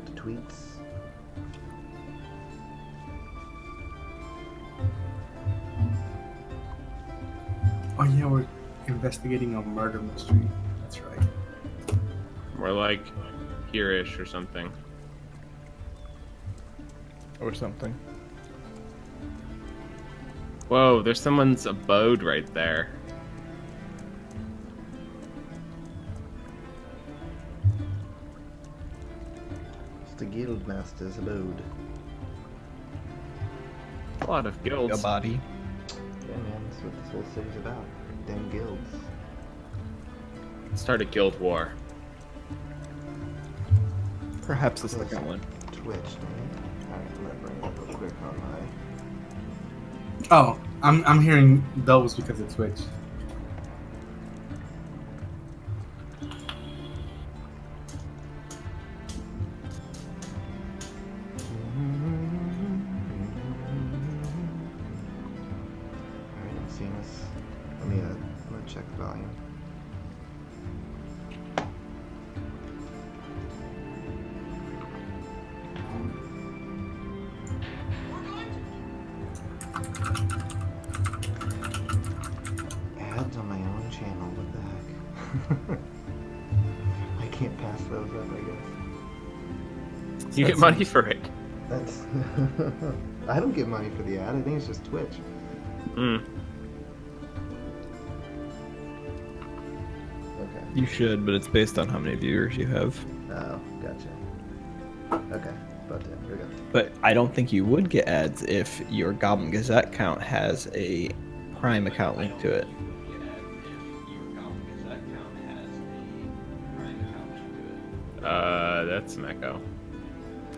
out the tweets. Oh yeah, we're investigating a murder mystery. That's right. More like here-ish or something. Or something. Whoa, there's someone's abode right there. It's the Guildmaster's abode. A lot of A guilds. body. Yeah, man, that's what this whole city's about. Damn guilds. Start a guild war. Perhaps the second one. Twitch, man. Alright, I'm gonna bring it up real quick on my... Oh, I'm hearing those because of Twitch. Alright, I'm seeing this. I'm gonna check the volume. Ads on my own channel, what the heck? I can't pass those up, I guess. You get money for it. That's... I don't get money for the ad, I think it's just Twitch. Mm. Okay. You should, but it's based on how many viewers you have. Oh, gotcha. Okay, about that. Here we go. But I don't think you would get ads if your Goblin Gazette account has a Prime account linked to it. That's an echo.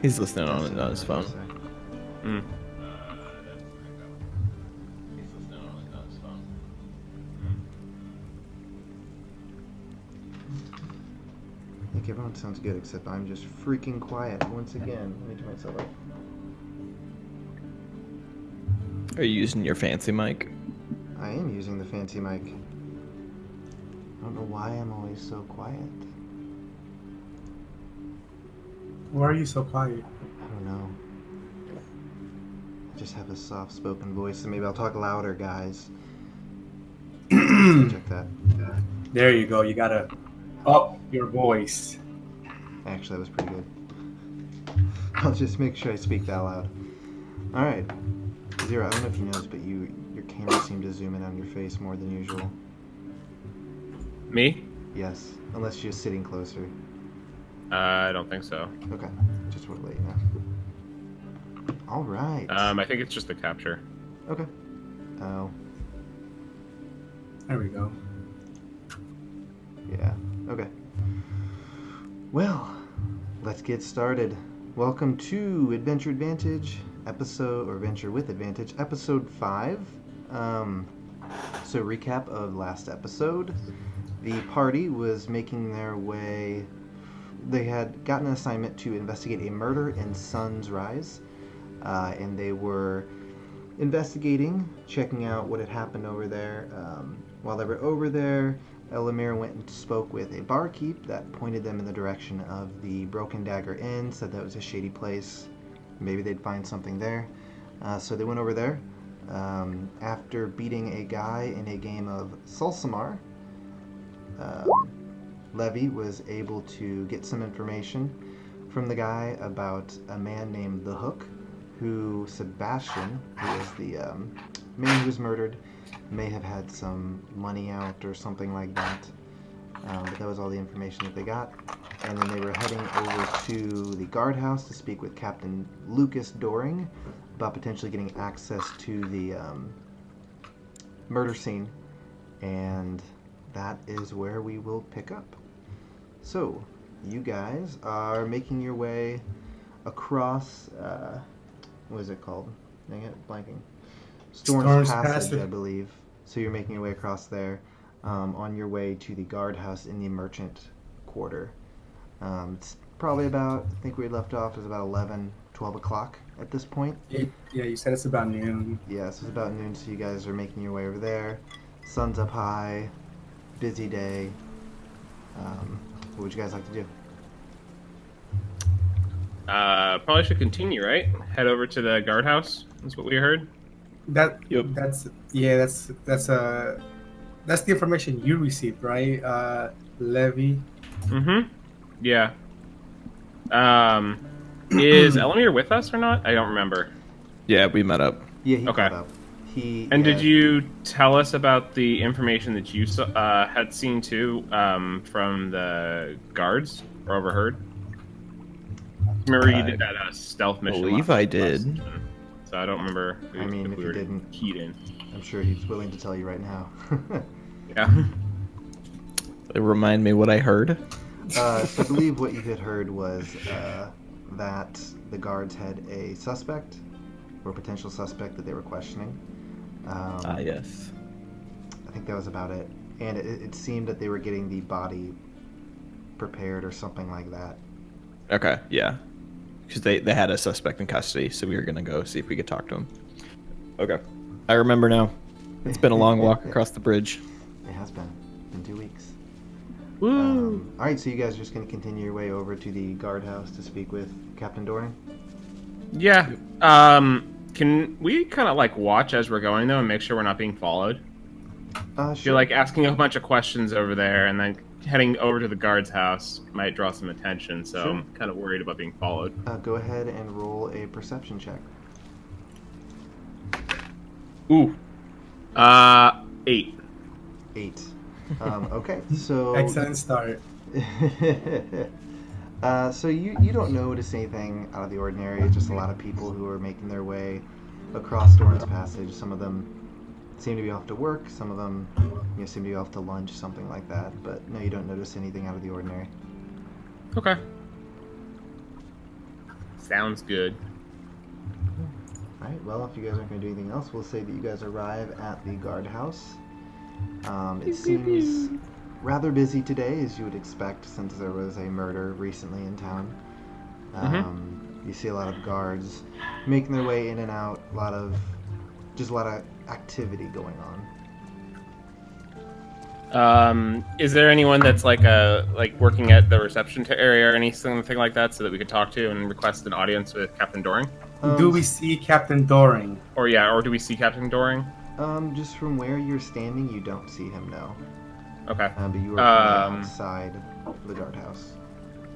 He's listening on his phone. Mm. I think everyone sounds good except I'm just freaking quiet once again. Let me turn myself up. Are you using your fancy mic? I am using the fancy mic. I don't know why I'm always so quiet. Why are you so quiet? I don't know. I just have a soft-spoken voice, and maybe I'll talk louder, guys. Check that. There you go. You gotta up your voice. Actually, that was pretty good. I'll just make sure I speak that loud. Alright. Zero, I don't know if you noticed, but your camera seemed to zoom in on your face more than usual. Me? Yes, unless you're sitting closer. I don't think so. Okay, just want to let you know. Alright. I think it's just the capture. Okay. Oh, There we go. yeah. Okay. Well, let's get started. Welcome to Adventure Advantage, Adventure with Advantage, episode 5. So recap of last episode. The party was making their way... They had gotten an assignment to investigate a murder in Sun's Rise. And they were investigating, checking out what had happened over there. While they were over there, Elamir went and spoke with a barkeep that pointed them in the direction of the Broken Dagger Inn, said that was a shady place. Maybe they'd find something there. So they went over there. After beating a guy in a game of Sulsamar, Levi was able to get some information from the guy about a man named The Hook, who Sebastian, who was the man who was murdered, may have had some money out or something like that. But that was all the information that they got. And then they were heading over to the guardhouse to speak with Captain Lucas Doring about potentially getting access to the murder scene. And that is where we will pick up. So, you guys are making your way across, what is it called? Dang it, blanking. Storm's Passage, I believe. So you're making your way across there, on your way to the guardhouse in the merchant quarter. It's probably about, I think we left off, is about 12 o'clock at this point. Yeah, you said it's about noon. Yeah, so it's about noon, so you guys are making your way over there. Sun's up high, busy day. What would you guys like to do? Probably should continue, right? Head over to the guardhouse. That's what we heard. That Yep. that's yeah, that's the information you received, right? Levi. Mm-hmm. Yeah. Is Elamir with us or not? I don't remember. Yeah, we met up. Yeah, he Okay. caught up. He And yeah, did you tell us about the information that you had seen too from the guards or overheard? Remember you did that stealth mission. believe last I did. session. So I don't remember I mean, if we you were didn't- keyed in. I'm sure he's willing to tell you right now. Yeah. Remind me what I heard. So I believe what you had heard was that the guards had a suspect or potential suspect that they were questioning. Yes. I think that was about it. And it seemed that they were getting the body prepared or something like that. Okay, yeah. Because they had a suspect in custody, so we were going to go see if we could talk to him. Okay. I remember now. It's been a long walk across the bridge. It has been. Been 2 weeks. Woo! All right, so you guys are just going to continue your way over to the guardhouse to speak with Captain Doring? Yeah. Can we kind of like watch as we're going though and make sure we're not being followed? Sure. You're like asking a bunch of questions over there and then heading over to the guard's house might draw some attention, so Sure. I'm kind of worried about being followed. Go ahead and roll a perception check. Ooh. 8. 8. Okay, so... Excellent start. So you don't notice anything out of the ordinary. It's just a lot of people who are making their way across Doran's Passage. Some of them seem to be off to work. Some of them seem to be off to lunch, something like that. But no, you don't notice anything out of the ordinary. Okay. Sounds good. All right, well, if you guys aren't going to do anything else, we'll say that you guys arrive at the guardhouse. It seems rather busy today, as you would expect, since there was a murder recently in town. You see a lot of guards making their way in and out. A lot of activity going on. Is there anyone that's like working at the reception area or anything like that, so that we could talk to and request an audience with Captain Doring? Do we see Captain Doring? Or do we see Captain Doring? Just from where you're standing, you don't see him, no. Okay. But you are outside the guardhouse.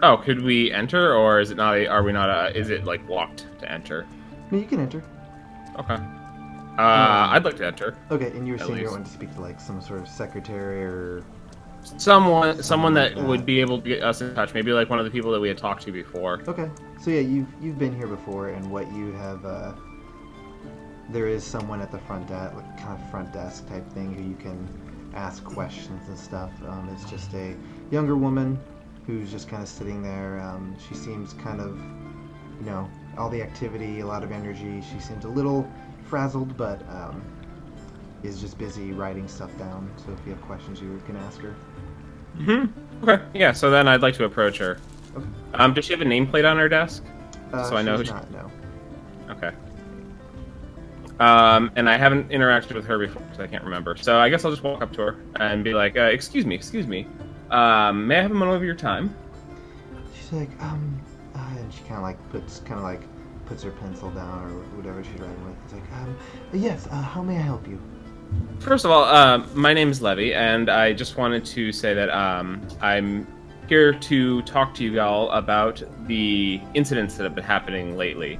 Oh, could we enter, or is it not? Are we not? Is it like locked to enter? No, you can enter. Okay. I'd like to enter. Okay, and you're At saying you're least. wanting to speak to like some sort of secretary or... Someone like that that. would be able to get us in touch. Maybe like one of the people that we had talked to before. Okay, so yeah, you've been here before, and what you have, there is someone at the front desk, like kind of front desk type thing, who you can ask questions and stuff. It's just a younger woman who's just kind of sitting there. She seems kind of, all the activity, a lot of energy. She seems a little frazzled, but is just busy writing stuff down. So if you have questions, you can ask her. Okay. Yeah. So then I'd like to approach her. Okay. Does she have a nameplate on her desk? So I know who she's she- not. No. Okay. And I haven't interacted with her before, so I can't remember. So I guess I'll just walk up to her and be like, excuse me. May I have a moment of your time? She's like, and she kind of like puts her pencil down or whatever she's writing with. It's like, yes, how may I help you? First of all, my name is Levi, and I just wanted to say that I'm here to talk to you all about the incidents that have been happening lately.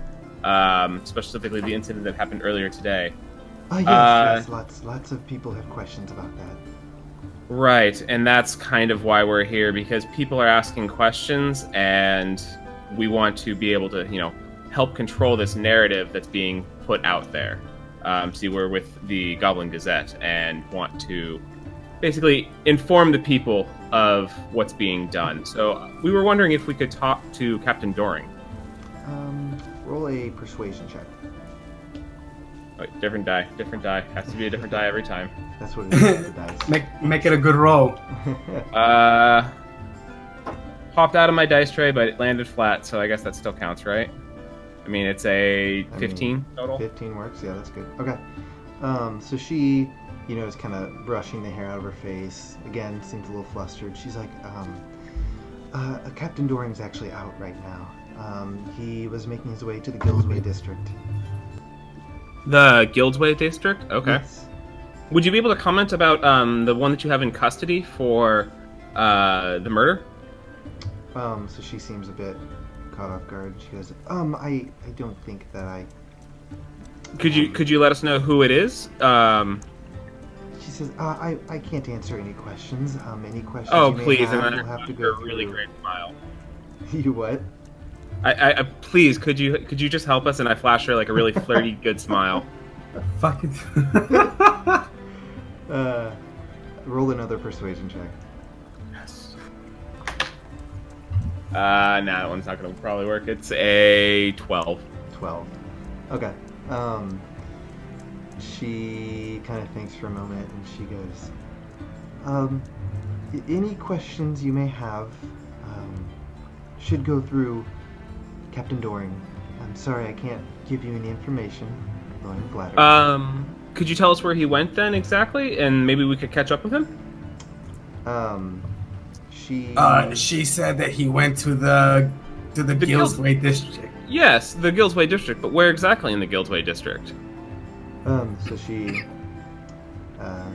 Specifically the incident that happened earlier today. Yes, lots of people have questions about that. Right, and that's kind of why we're here, because people are asking questions, and we want to be able to, help control this narrative that's being put out there. See, we're with the Goblin Gazette and want to basically inform the people of what's being done. So we were wondering if we could talk to Captain Doring. Roll a persuasion check. Wait, different die. Has to be a different die every time. That's what it is with the dice. Make it a good roll. Popped out of my dice tray, but it landed flat, so I guess that still counts, right? I mean, it's a 15 total. 15 works. Yeah, that's good. Okay. So she, is kind of brushing the hair out of her face. Again, seems a little flustered. She's like, Captain Doring's actually out right now. He was making his way to the Guildsway district. The Guildsway district? Okay. Yes. Would you be able to comment about the one that you have in custody for the murder? So she seems a bit caught off guard. She goes, I don't think that I... Could you let us know who it is? She says, I can't answer any questions. Any questions Oh, you may please, have, and then you'll have to a go really through. great smile. You what? I please, could you just help us? And I flash her like a really flirty, good smile. Fucking. Roll another persuasion check. Yes. Nah, that one's not gonna probably work. It's a 12. 12. Okay. She kind of thinks for a moment and she goes, any questions you may have should go through Captain Doring. I'm sorry I can't give you any information, though I'm flattered. Could you tell us where he went then exactly, and maybe we could catch up with him? She said that he went to the Guildsway district. Yes, the Guildsway district, but where exactly in the Guildsway district? So she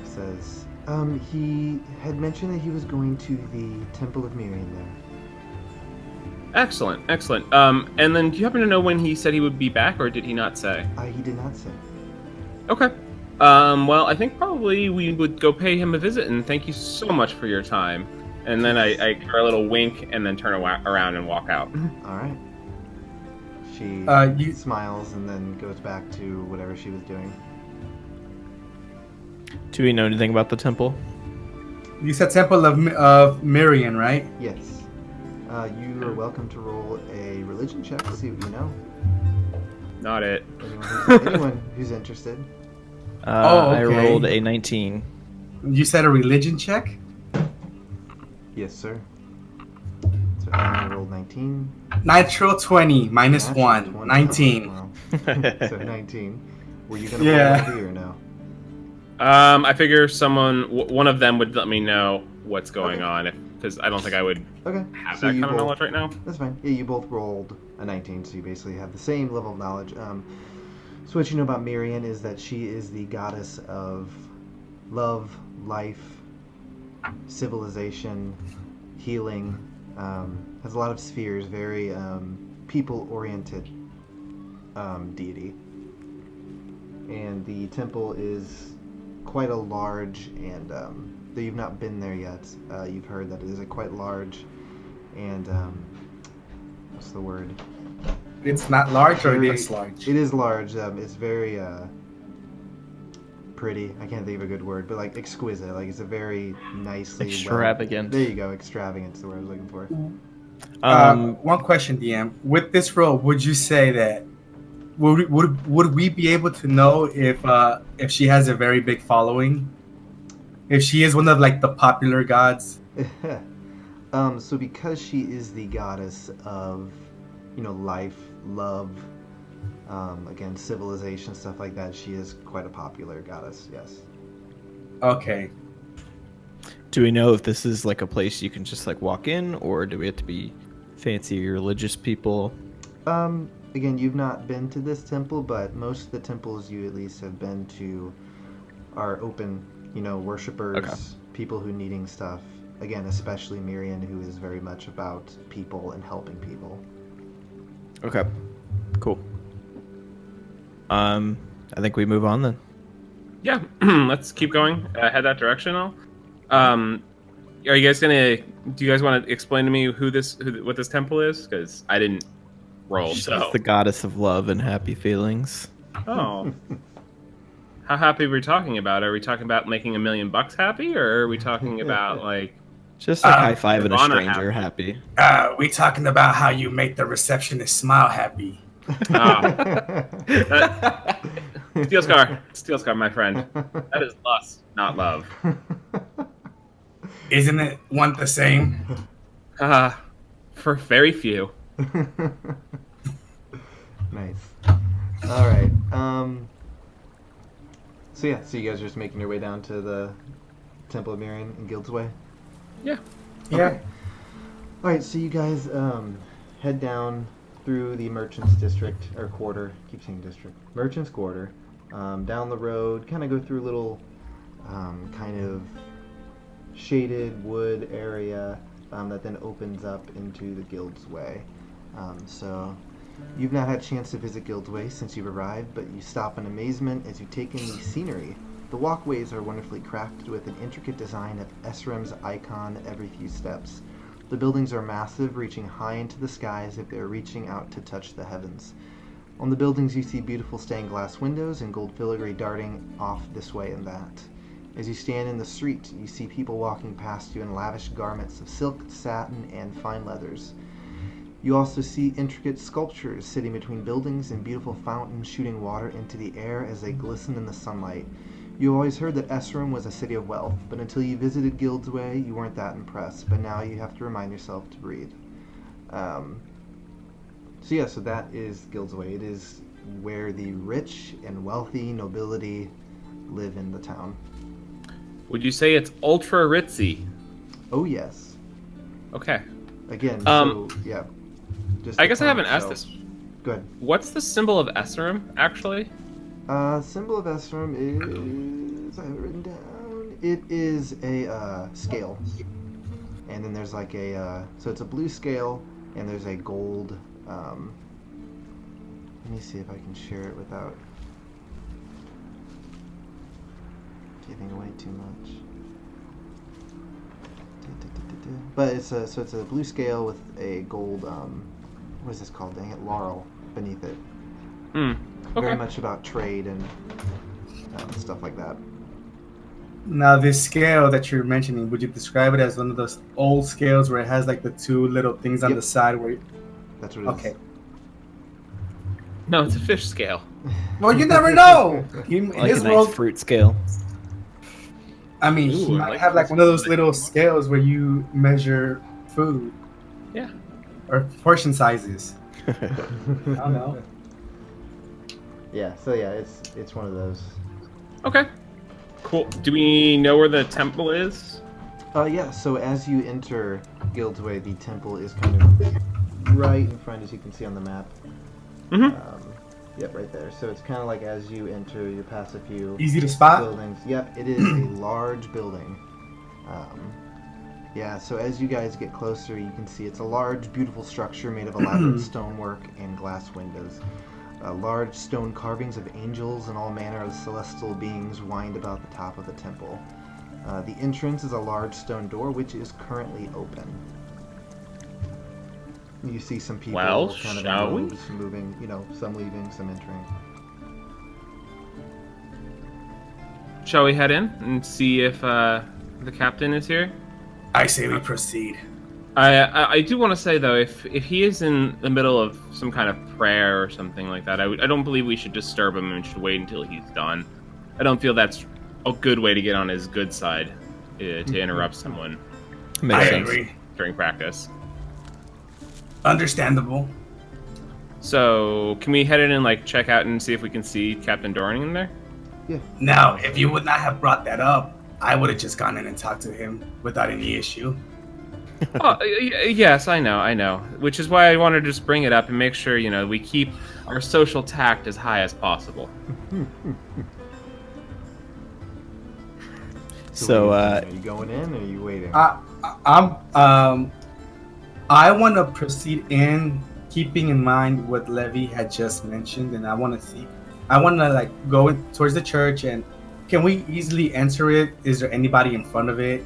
says, he had mentioned that he was going to the Temple of Miriam there. Excellent. And then do you happen to know when he said he would be back, or did he not say? He did not say. Okay. Well, I think probably we would go pay him a visit, and thank you so much for your time. And then I give her a little wink, and then turn around and walk out. All right. She smiles and then goes back to whatever she was doing. Do we know anything about the temple? You said Temple of Miriam, right? Yes. You are welcome to roll a religion check to see what you know. Not it. Anyone who's interested. Okay. I rolled a 19. You said a religion check? Yes, sir. So I rolled 19. Natural 20 minus Natural 1. 20. 19. Oh, wow. So 19. Were you going to Yeah. roll or no? I figure one of them would let me know what's going on, because I don't think I would Okay. have So that you kind of both- knowledge right now. That's fine. Yeah, you both rolled a 19, so you basically have the same level of knowledge. So what you know about Miriam is that she is the goddess of love, life, civilization, healing. Has a lot of spheres, very people-oriented deity. And the temple is quite a large, and though you've not been there yet, you've heard that it is a quite large and what's the word? It's not large, or it Very- is large? It is large. It's very pretty. I can't think of a good word, but like exquisite. Like it's a very nicely Extravagant. There you go. Extravagant is the word I was looking for. One question, DM. With this role, would you say that would we be able to know if she has a very big following? If she is one of like the popular gods? So because she is the goddess of, life, love, again, civilization, stuff like that, she is quite a popular goddess. Yes. Okay. Do we know if this is like a place you can just like walk in, or do we have to be fancy religious people? Again, you've not been to this temple, but most of the temples you at least have been to are open, worshipers, Okay. people who needing stuff. Again, especially Miriam, who is very much about people and helping people. Okay, cool. I think we move on then. Yeah, let's keep going. Head that direction. Are you guys gonna? Do you guys want to explain to me what this temple is? Because I didn't roll. She's So. the goddess of love and happy feelings. Oh. How happy are we talking about? Are we talking about making $1 million happy, or are we talking about like? Just like high fiving a Nirvana stranger happy. We talking about how you make the receptionist smile happy. Steel scar, my friend. That is lust, not love. Isn't it one the same? For very few. Nice. All right. So you guys are just making your way down to the Temple of Miriam in Guildsway? Yeah. Yeah. Okay. All right, so you guys head down through the Merchants District, or Quarter, keep saying district, Merchants Quarter, down the road, kind of go through a little kind of shaded wood area that then opens up into the Guild's Way. So you've not had a chance to visit Guild's Way since you've arrived, but you stop in amazement as you take in the scenery. The walkways are wonderfully crafted with an intricate design of Esrem's icon every few steps. The buildings are massive, reaching high into the sky as if they are reaching out to touch the heavens. On the buildings you see beautiful stained glass windows and gold filigree darting off this way and that. As you stand in the street, you see people walking past you in lavish garments of silk, satin, and fine leathers. You also see intricate sculptures sitting between buildings and beautiful fountains shooting water into the air as they glisten in the sunlight. You always heard that Esrem was a city of wealth, but until you visited Guild's Way, you weren't that impressed. But now you have to remind yourself to breathe. So that is Guild's Way. It is where the rich and wealthy nobility live in the town. Would you say it's ultra ritzy? Oh yes. Okay. Again, yeah. Just I the guess I town haven't asked itself. this. Go ahead. What's the symbol of Esrem, actually? Symbol of Esrem is, I have it written down, it is a scale. And then there's like a, so it's a blue scale, and there's a gold, let me see if I can share it without giving away too much. But it's a blue scale with a gold, what is this called? Dang it, laurel beneath it. Okay. Very much about trade and stuff like that. Now, this scale that you're mentioning, would you describe it as one of those old scales where it has like the two little things on Yep. the side where? That's what it is. Okay. No, it's a fish scale. Well, you never know. In Like his a nice world, fruit scale. I mean, Ooh, he I might like have like this. one of those little scales where you measure food Yeah. or portion sizes. I don't know. Yeah, so yeah, it's one of those. Okay. Cool. Do we know where the temple is? Yeah, so as you enter Guild's Way, the temple is kind of right in front, as you can see on the map. Mm-hmm. Yep, right there. So it's kind of like as you enter, you pass a few Easy to spot. buildings. Yep, it is a large building. Yeah, so as you guys get closer, you can see it's a large, beautiful structure made of elaborate stonework and glass windows. Large stone carvings of angels and all manner of celestial beings wind about the top of the temple. The entrance is a large stone door, which is currently open. You see some people Well, kind of shall we? in moves, moving, some leaving, some entering. Shall we head in and see if the captain is here? I say we proceed. I do want to say though, if he is in the middle of some kind of prayer or something like that, I don't believe we should disturb him and should wait until he's done. I don't feel that's a good way to get on his good side, to interrupt someone Makes I sense. agree. during practice. Understandable. So can we head in and check out and see if we can see Captain Doring in there? Yeah. Now, if you would not have brought that up, I would have just gone in and talked to him without any issue. Yes, I know. Which is why I wanted to just bring it up and make sure, we keep our social tact as high as possible. what So, are you going in or are you waiting? I want to proceed in keeping in mind what Levi had just mentioned, and I want to go in towards the church, and can we easily enter it? Is there anybody in front of it?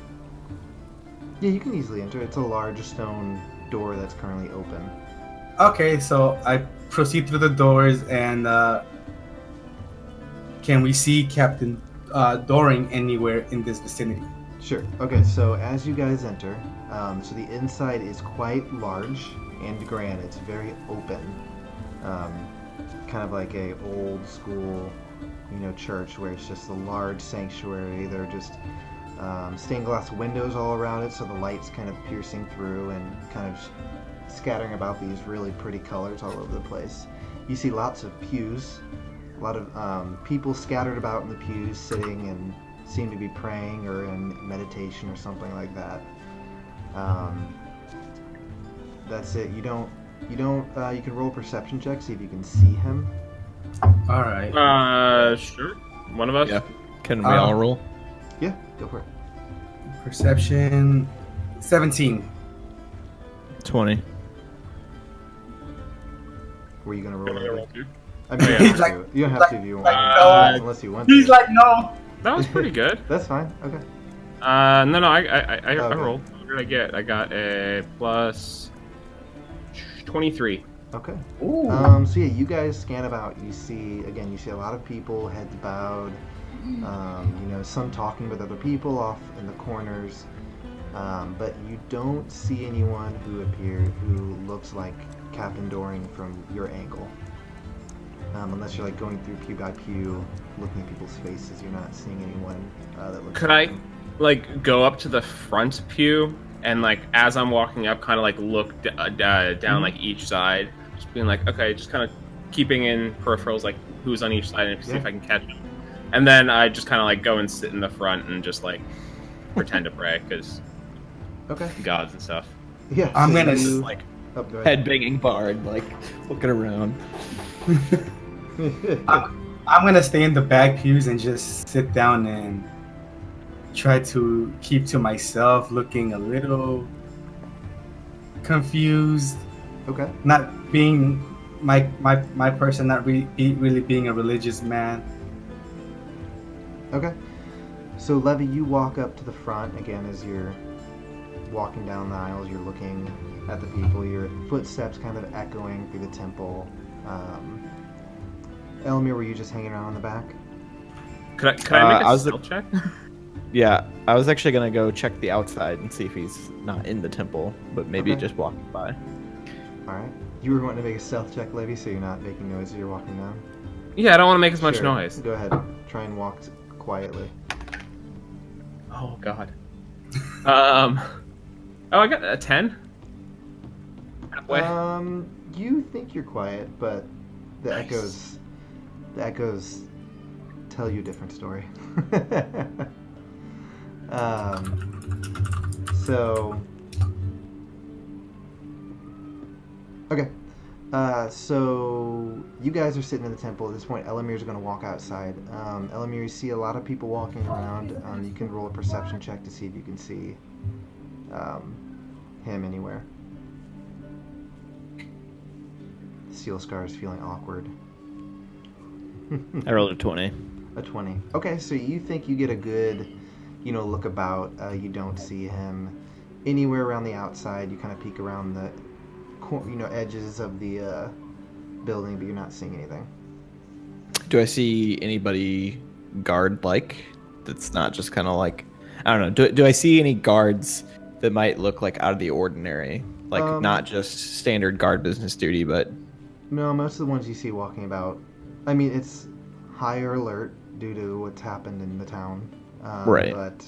Yeah, you can easily enter. It's a large stone door that's currently open. Okay, so I proceed through the doors, and can we see Captain Doring anywhere in this vicinity? Sure. Okay, so as you guys enter, so the inside is quite large and grand. It's very open. Kind of like a old school, church where it's just a large sanctuary. There are just stained glass windows all around it, so the light's kind of piercing through and kind of scattering about these really pretty colors all over the place. You see lots of pews, a lot of people scattered about in the pews, sitting and seem to be praying or in meditation or something like that. That's it. You don't You don't. You can roll a perception check, see if you can see him. All right. Sure. One of us. Yeah. Can we all roll? Yeah, go for it. Perception 17. 20. Were you gonna roll? Can we roll It? two? I mean, you He's don't have to. You don't have to if you want. no. Unless you want. He's to. like, no. That was pretty good. That's fine. Okay. No, I Okay. rolled. What did I get? I got a plus 23. Okay. Ooh. So yeah, you guys scan about. You see a lot of people, heads bowed. Some talking with other people off in the corners. But you don't see anyone who looks like Captain Doring from your angle. Unless you're like going through pew by pew, looking at people's faces, you're not seeing anyone that looks. Could like I, them. like, go up to the front pew and, like, as I'm walking up, kind of like look down like each side, just being like, okay, just kind of keeping in peripherals, like who's on each side, and see if I can catch them. And then I just kind of like go and sit in the front and just like pretend to pray because Okay. gods and stuff. Yeah. I'm so gonna you- just, Like, Oh, go ahead. head banging bard, like, looking around. I'm gonna stay in the back pews and just sit down and try to keep to myself, looking a little confused, Okay. not being my person, not really being a religious man. Okay. So Levi, you walk up to the front again as you're walking down the aisles. You're looking at the people. Your footsteps kind of echoing through the temple. Elmir, were you just hanging around in the back? Could I make I a was stealth check? Yeah, I was actually gonna go check the outside and see if he's not in the temple, but maybe Okay. just walking by. All right. You were wanting to make a stealth check, Levi, so you're not making noise as you're walking down. Yeah, I don't want to make as much Sure. noise. Go ahead. Try and walk quietly. Oh God. Oh, I got a 10. Halfway. You think you're quiet, but the Nice. echoes tell you a different story. So okay. So you guys are sitting in the temple at this point. Elamir's going to walk outside. Elamir, you see a lot of people walking around. You can roll a perception check to see if you can see him anywhere. Seal Scar is feeling awkward. I rolled a 20. A 20. Okay, so you think you get a good, look about. You don't see him anywhere around the outside. You kind of peek around the, edges of the building, but you're not seeing anything. Do I see anybody guard-like that's not just kind of like, I don't know, do I see any guards that might look like out of the ordinary? Like not just standard guard business duty, but... No, most of the ones you see walking about, I mean, it's higher alert due to what's happened in the town. Right. But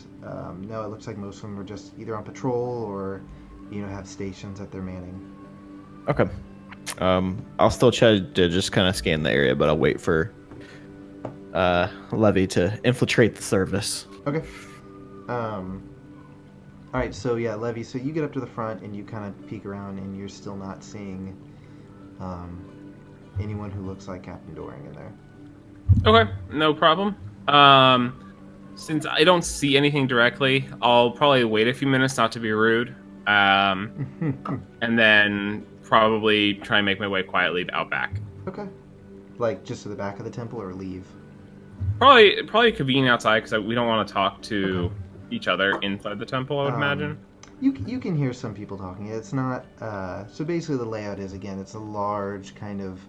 no, it looks like most of them are just either on patrol or, have stations that they're manning. Okay. I'll still try to just kind of scan the area, but I'll wait for Levi to infiltrate the service. Okay. All right, so yeah, Levi, so you get up to the front and you kind of peek around and you're still not seeing anyone who looks like Captain Doring in there. Okay, no problem. Since I don't see anything directly, I'll probably wait a few minutes, not to be rude, and then probably try and make my way quietly out back. Okay. Like just to the back of the temple or leave? Probably convenient outside because we don't want to talk to each other inside the temple, I would imagine. You can hear some people talking. It's not so basically the layout is, again, it's a large kind of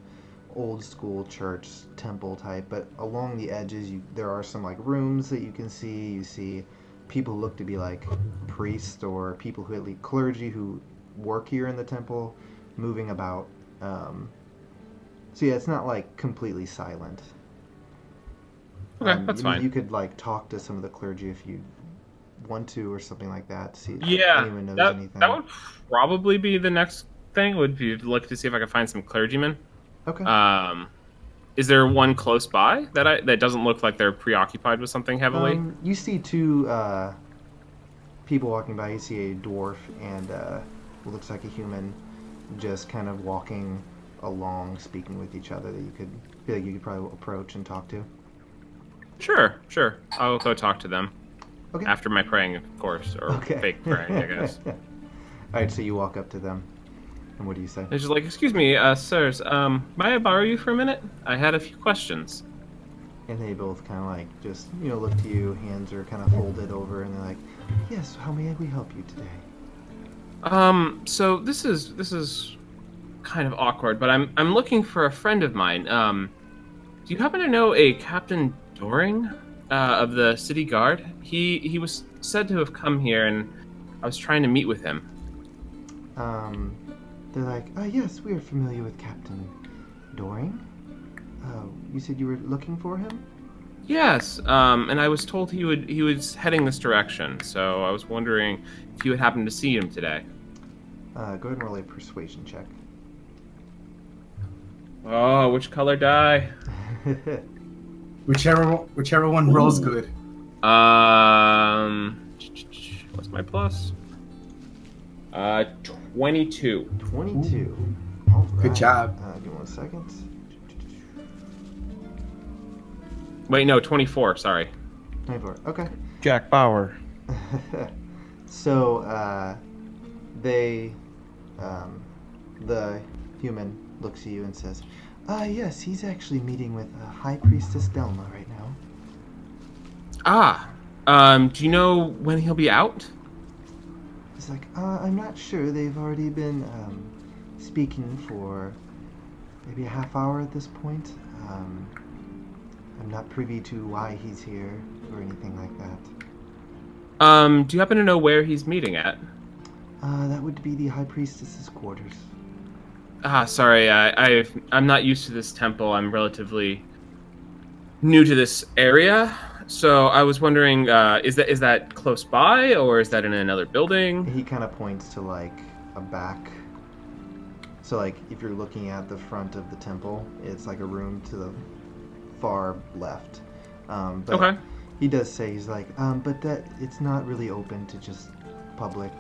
old school church temple type, but along the edges there are some like rooms that you can see. You see people who look to be like priests or people who at least clergy who work here in the temple moving about. So yeah, it's not like completely silent. Okay, that's fine. You could like talk to some of the clergy if you want to or something like that to see if Yeah, anyone knows anything. that would probably be the next thing. Would be to look to see if I can find some clergymen. Okay. Is there one close by that doesn't look like they're preoccupied with something heavily? You see two people walking by. You see a dwarf and what looks like a human. just kind of walking along, speaking with each other that you could feel like you could probably approach and talk to? Sure. I'll go talk to them. Okay. After my praying, of course, or Okay. fake praying, I guess. All right, so you walk up to them, and what do you say? They're just like, excuse me, sirs, may I borrow you for a minute? I had a few questions. And they both kind of like just, look to you, hands are kind of folded over, and they're like, yes, how may we help you today? So this is kind of awkward, but I'm looking for a friend of mine. Do you happen to know a Captain Doring, of the city guard? He was said to have come here, and I was trying to meet with him. They're like, yes, we are familiar with Captain Doring. You said you were looking for him? Yes, and I was told he was heading this direction, so I was wondering if you would happen to see him today. Go ahead and roll a persuasion check. Oh, which color die? Whichever one rolls good. What's my plus? 22. 22. All right. Good job. Give me 1 second. Wait, no, 24. Sorry. 24. Okay. Jack Bauer. So, the human looks at you and says, yes, he's actually meeting with High Priestess Delma right now. Do you know when he'll be out? He's like, I'm not sure. They've already been speaking for maybe a half hour at this point. I'm not privy to why he's here or anything like that. Do you happen to know where he's meeting at? That would be the High Priestess's quarters. Sorry, I'm not used to this temple. I'm relatively new to this area, so I was wondering, is that close by, or is that in another building? He kind of points to like a back. So like if you're looking at the front of the temple, it's like a room to the far left. But Okay. He does say, he's like, but that it's not really open to just public.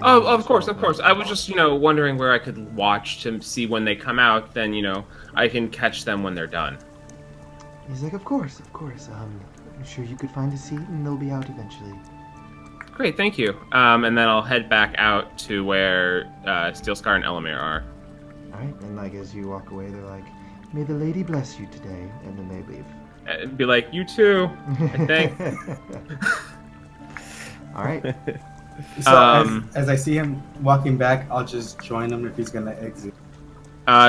Oh, of course. I was just, wondering where I could watch to see when they come out. Then, I can catch them when they're done. He's like, of course. I'm sure you could find a seat, and they'll be out eventually. Great, thank you. And then I'll head back out to where Steelscar and Elamir are. All right, and like as you walk away, they're like, may the lady bless you today, and then they leave. And be like, you too, I think. All right. So as I see him walking back, I'll just join him if he's gonna exit.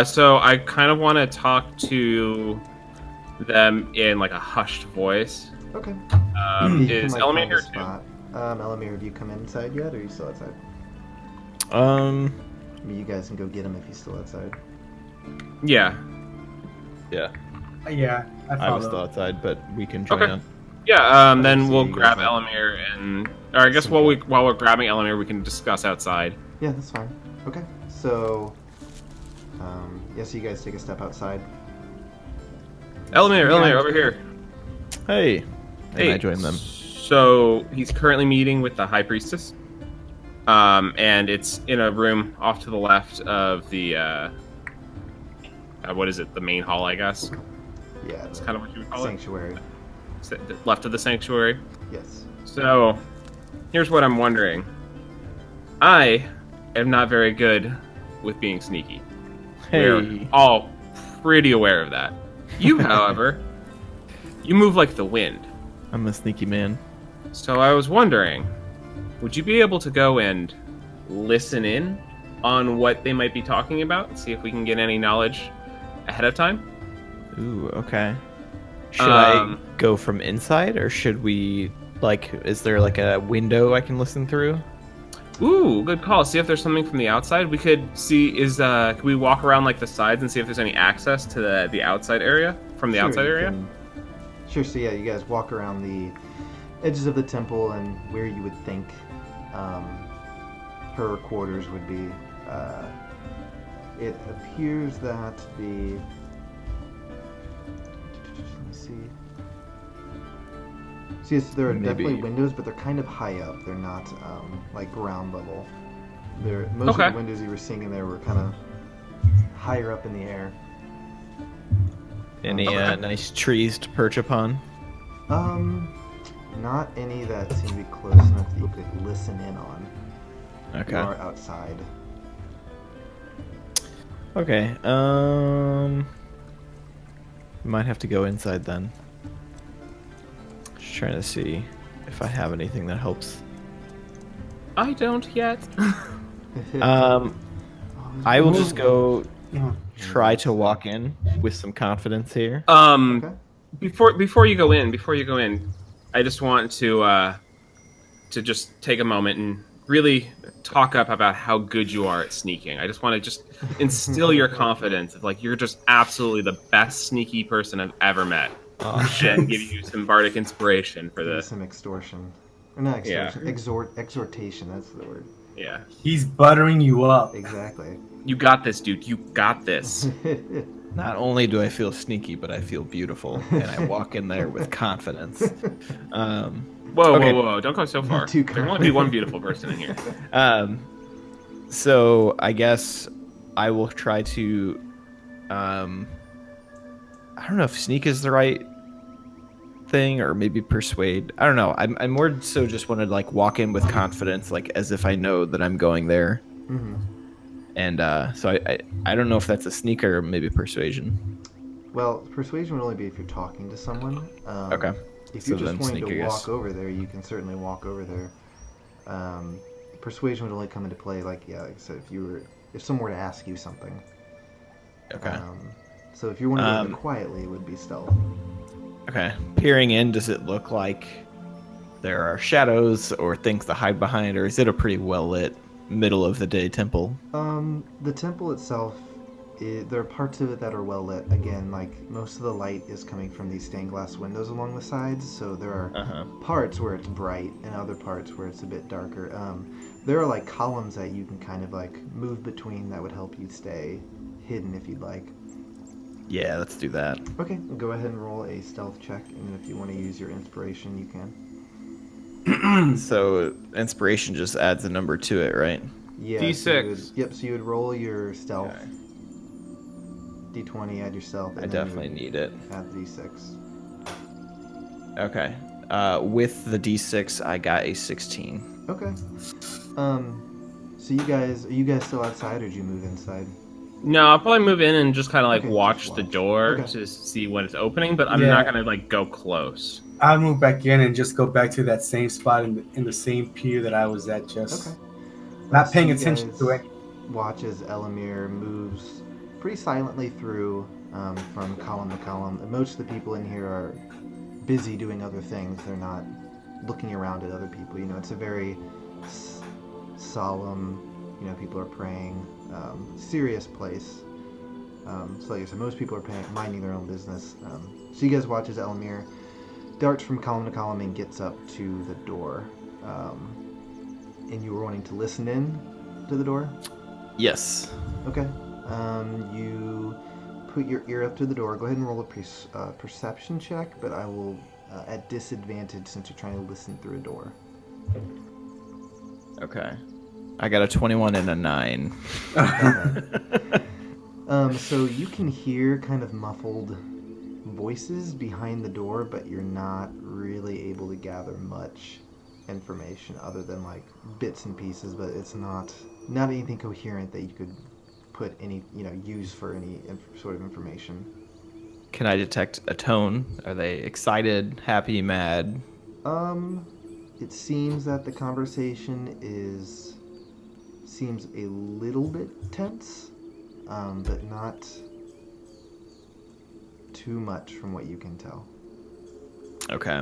So I kind of want to talk to them in like a hushed voice. Okay. Is Elamir here too? Elamir, have you come inside yet, or are you still outside? I mean, you guys can go get him if he's still outside. Yeah. Yeah. Yeah, I was still outside, but we can join Okay. up. Yeah, then so we'll you guys grab like- Elamir or I guess while we're grabbing Elamir, we can discuss outside. Yeah, that's fine. Okay. So, so you guys take a step outside. Elamir, over here. Hey. And Hey, I join them. So he's currently meeting with the High Priestess, and it's in a room off to the left of the what is it? The main hall, I guess. Yeah. That's kind of what you would call Sanctuary. it. Left of the sanctuary. Yes. So, here's what I'm wondering. I am not very good with being sneaky. We're Hey. all pretty aware of that. You, however, you move like the wind. I'm a sneaky man. So I was wondering, would you be able to go and listen in on what they might be talking about? See if we can get any knowledge ahead of time? Ooh, okay. Should I go from inside, or should we, is there like a window I can listen through? Ooh, good call. See if there's something from the outside. We could see, could we walk around like the sides and see if there's any access to the outside area, from the outside you area? Sure, so yeah, you guys walk around the edges of the temple and where you would think her quarters would be. It appears that the... Let me see. So yes, there are Maybe. definitely windows, but they're kind of high up. They're not like ground level. Most Okay. of the windows you were seeing in there were kind of higher up in the air. Any Okay. nice trees to perch upon? Not any that seem to be close enough that you could listen in on. Okay. You are outside. Okay. Might have to go inside then. Just trying to see if I have anything that helps. I don't yet. I will just go Yeah. try to walk in with some confidence here. Okay. Before you go in, I just want to just take a moment and really talk up about how good you are at sneaking. I just want to just instill your confidence of like you're just absolutely the best sneaky person I've ever met, and give you some bardic inspiration for Give you the some extortion. Or not extortion. Exhortation, that's the word. yeah. He's buttering you up. Exactly. You got this, dude. You got this. Not only do I feel sneaky, but I feel beautiful, and I walk in there with confidence. Whoa, Okay. whoa! Don't go so far. too There can only be one beautiful person in here. So I guess I will try to. I don't know if sneak is the right thing, or maybe persuade. I don't know. I'm more so just want to like walk in with confidence, like as if I know that I'm going there. Mm-hmm. And so I don't know if that's a sneak or maybe persuasion. Well, persuasion would only be if you're talking to someone. Okay. If So you're just then wanting sneak, I to guess. walk over there, you can certainly walk over there. Persuasion would only come into play, like I said, if someone were to ask you something. Okay. So if you want to go in quietly, it would be stealth. Okay. Peering in, does it look like there are shadows or things to hide behind, or is it a pretty well lit middle of the day temple? The temple itself, there are parts of it that are well lit. Again, like most of the light is coming from these stained glass windows along the sides, so there are parts where it's bright and other parts where it's a bit darker. There are like columns that you can kind of like move between that would help you stay hidden if you'd like. Yeah, let's do that. Okay, go ahead and roll a stealth check, and if you want to use your inspiration, you can. So inspiration just adds a number to it, right? Yeah. D6. So you would roll your stealth. Okay. D20, add your stealth. And I then definitely you would need it. add the D6. Okay. With the D6, I got a 16. Okay. So are you guys still outside, or did you move inside? No, I'll probably move in and just kind of like Okay, watch just the watch. door Okay. to see when it's opening, but I'm Yeah. not gonna like go close. I'll move back in and just go back to that same spot in the same pew that I was at, just Okay. not So paying you attention guys to it. Watch as Elamir moves pretty silently through from column to column. Most of the people in here are busy doing other things. They're not looking around at other people. It's a very solemn, people are praying, serious place. So like I said, most people are minding their own business. So you guys watch as Elamir darts from column to column and gets up to the door. And you were wanting to listen in to the door? Yes. Okay. You put your ear up to the door. Go ahead and roll a perception check, but I will at disadvantage since you're trying to listen through a door. Okay. I got a 21 and a 9. Okay. So you can hear kind of muffled voices behind the door, but you're not really able to gather much information other than like bits and pieces, but it's not anything coherent that you could put any, use for any sort of information. Can I detect a tone? Are they excited, happy, mad? It seems that the conversation seems a little bit tense, but not too much from what you can tell. Okay.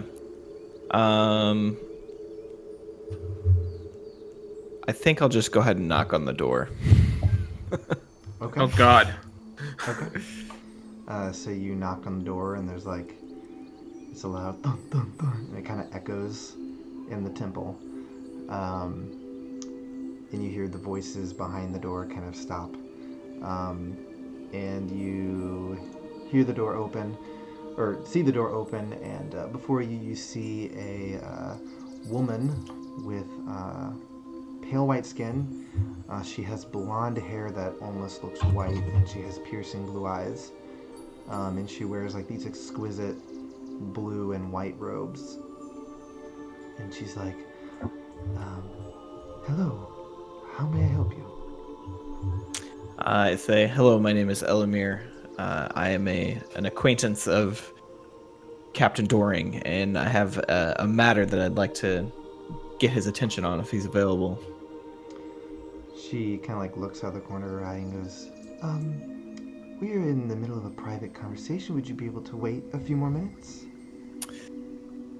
I think I'll just go ahead and knock on the door. Okay. Oh God. Okay. So you knock on the door, and there's like, it's a loud thump, thump, thump, and it kind of echoes in the temple. And you hear the voices behind the door kind of stop. And you hear the door open, or see the door open, and before you see a woman with pale white skin. She has blonde hair that almost looks white, and she has piercing blue eyes. And she wears like these exquisite blue and white robes. And she's like, hello, how may I help you? I say, hello, my name is Elamir. I am an acquaintance of Captain Doring, and I have a matter that I'd like to get his attention on if he's available. She kind of like looks out the corner of her eye and goes, we're in the middle of a private conversation. Would you be able to wait a few more minutes?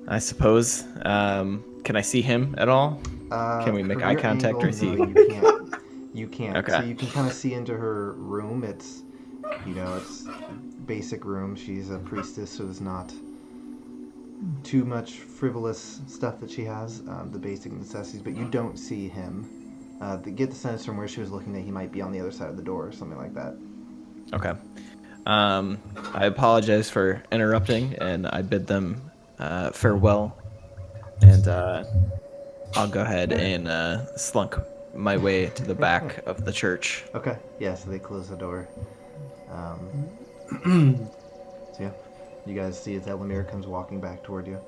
I suppose. Can I see him at all? Can we make From eye your contact or angle, see? no, you can't. You can't. Okay. So you can kind of see into her room. It's, it's basic room. She's a priestess, so there's not too much frivolous stuff that she has, the basic necessities, but you don't see him. Get the sense from where she was looking that he might be on the other side of the door or something like that. Okay. I apologize for interrupting, and I bid them farewell. And I'll go ahead and slunk my way to the back of the church. Okay. Yeah, so they close the door. So yeah, you guys see as Elamir comes walking back toward you.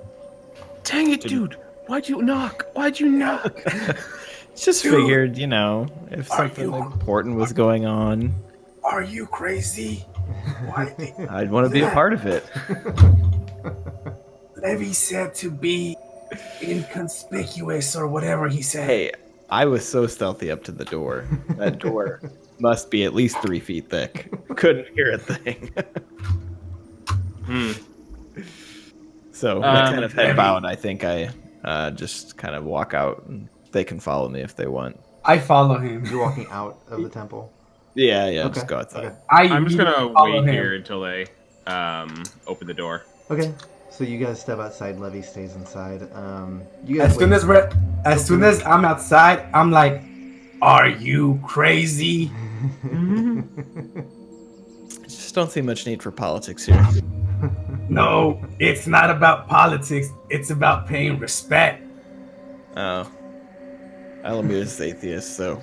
Dang it, dude! Why'd you knock? Just figured, if something important was going on, Are you crazy? Why? I'd want to be a part of it. Levi said to be inconspicuous or whatever he said. Hey, I was so stealthy up to the door. That door must be at least 3 feet thick. Couldn't hear a thing. So, kind of head bowed, I think I just kind of walk out, and they can follow me if they want. I follow him. You're walking out of the temple. Yeah, Okay. just go outside. Okay. I'm just gonna follow wait him. here until they open the door. Okay. So you guys step outside. Levy stays inside. You guys As soon as I'm outside, I'm like, "Are you crazy?" Just don't see much need for politics here. No, it's not about politics. It's about paying respect. Oh. Elamir is atheist, so.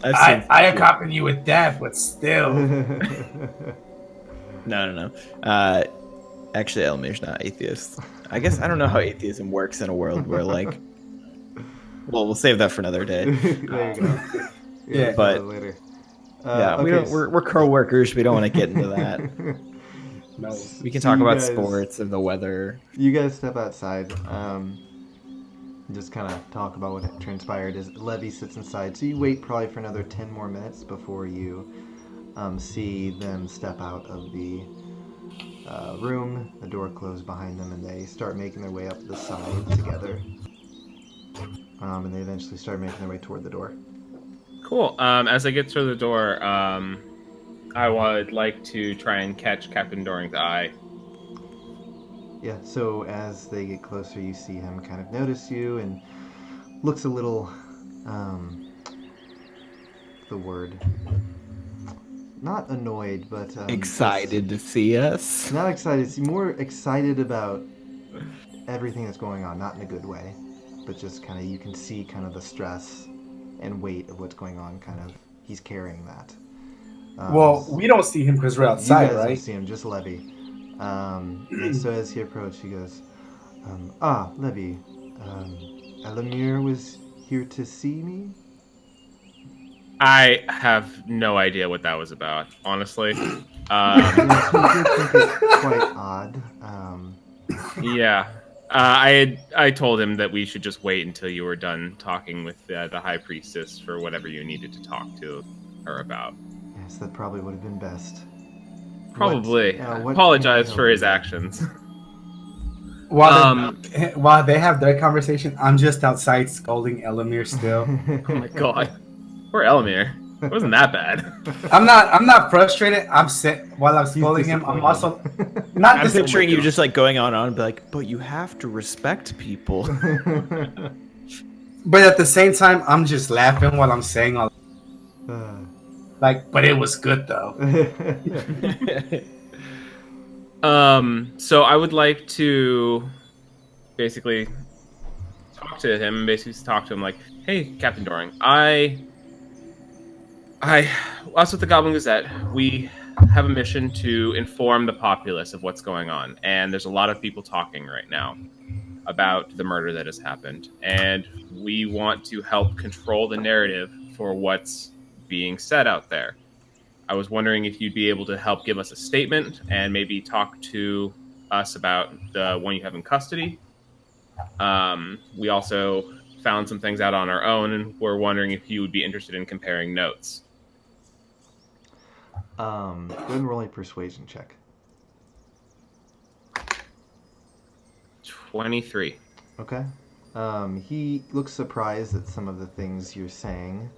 I accompany you with that, but still. No. Actually, Elamir's not atheist. I guess I don't know how atheism works in a world where, well, we'll save that for another day. There you go. Yeah, but later. we're co-workers. We don't want to get into that. No. We can So talk you about guys- sports and the weather. You guys step outside. Just kind of talk about what transpired as Levy sits inside. So you wait probably for another 10 more minutes before you see them step out of the room. The door closed behind them, and they start making their way up the side together. And they eventually start making their way toward the door. Cool. As I get through the door, I would like to try and catch Captain Doring's eye. Yeah, so as they get closer, you see him kind of notice you and looks a little, the word, not annoyed, but Excited to see us. not excited. He's more excited about everything that's going on, not in a good way, but just kind of, you can see kind of the stress and weight of what's going on. Kind of, he's carrying that. Well, we don't see him because we're you outside, guys don't right? see him, just Levy. And so as he approached, he goes, Levy, Elamir was here to see me? I have no idea what that was about, honestly. Yes, he did think it quite odd. Yeah. I told him that we should just wait until you were done talking with the High Priestess for whatever you needed to talk to her about. Yes, that probably would have been best. Probably. What Apologize can I for help his you? actions. While they have their conversation, I'm just outside scolding Elamir still. Oh my god. Poor Elamir. It wasn't that bad. I'm not frustrated. I'm set while I'm scolding him. I'm also not. I'm picturing you just going on and be like, but you have to respect people. But at the same time, I'm just laughing while I'm saying all. But it was good though. So I would like to basically talk to him and basically talk to him like, "Hey, Captain Doring, I us with the Goblin Gazette, we have a mission to inform the populace of what's going on, and there's a lot of people talking right now about the murder that has happened, and we want to help control the narrative for what's being said out there. I was wondering if you'd be able to help give us a statement and maybe talk to us about the one you have in custody. We also found some things out on our own, and we're wondering if you would be interested in comparing notes." Go ahead and roll a persuasion check. 23. Okay. He looks surprised at some of the things you're saying,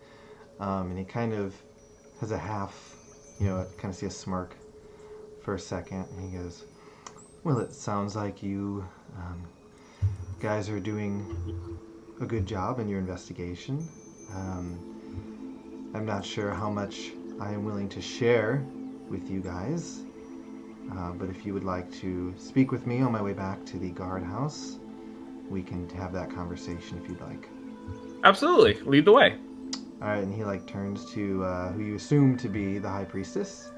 and he kind of has a half, kind of see a smirk for a second, and he goes, "Well, it sounds like you guys are doing a good job in your investigation. I'm not sure how much I am willing to share with you guys, but if you would like to speak with me on my way back to the guardhouse, we can have that conversation if you'd like." Absolutely. Lead the way. All right, and he turns to who you assume to be the High Priestess,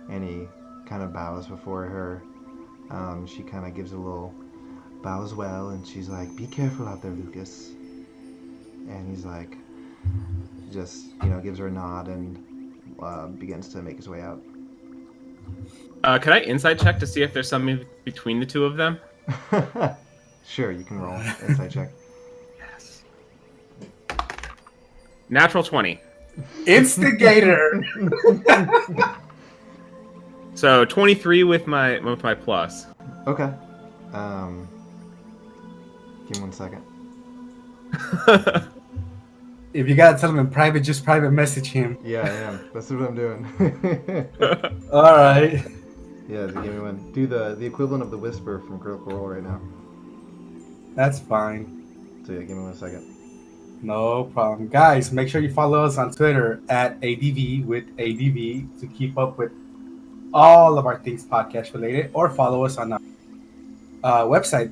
and he kind of bows before her. She kind of gives a little bow as well, and she's like, "Be careful out there, Lucas." And he's like, just gives her a nod and begins to make his way out. Can I insight check to see if there's something between the two of them? Sure, you can roll insight check. Yes. Natural 20. Instigator. So 23 with my plus. Okay. Give me 1 second. If you gotta tell him in private, just private message him. Yeah, I am. That's what I'm doing. All right. Yeah, give me one. Do the equivalent of the whisper from Critical Role right now. That's fine. So yeah, give me 1 second. No problem. Guys, make sure you follow us on Twitter at ADV with ADV to keep up with all of our things podcast related, or follow us on our website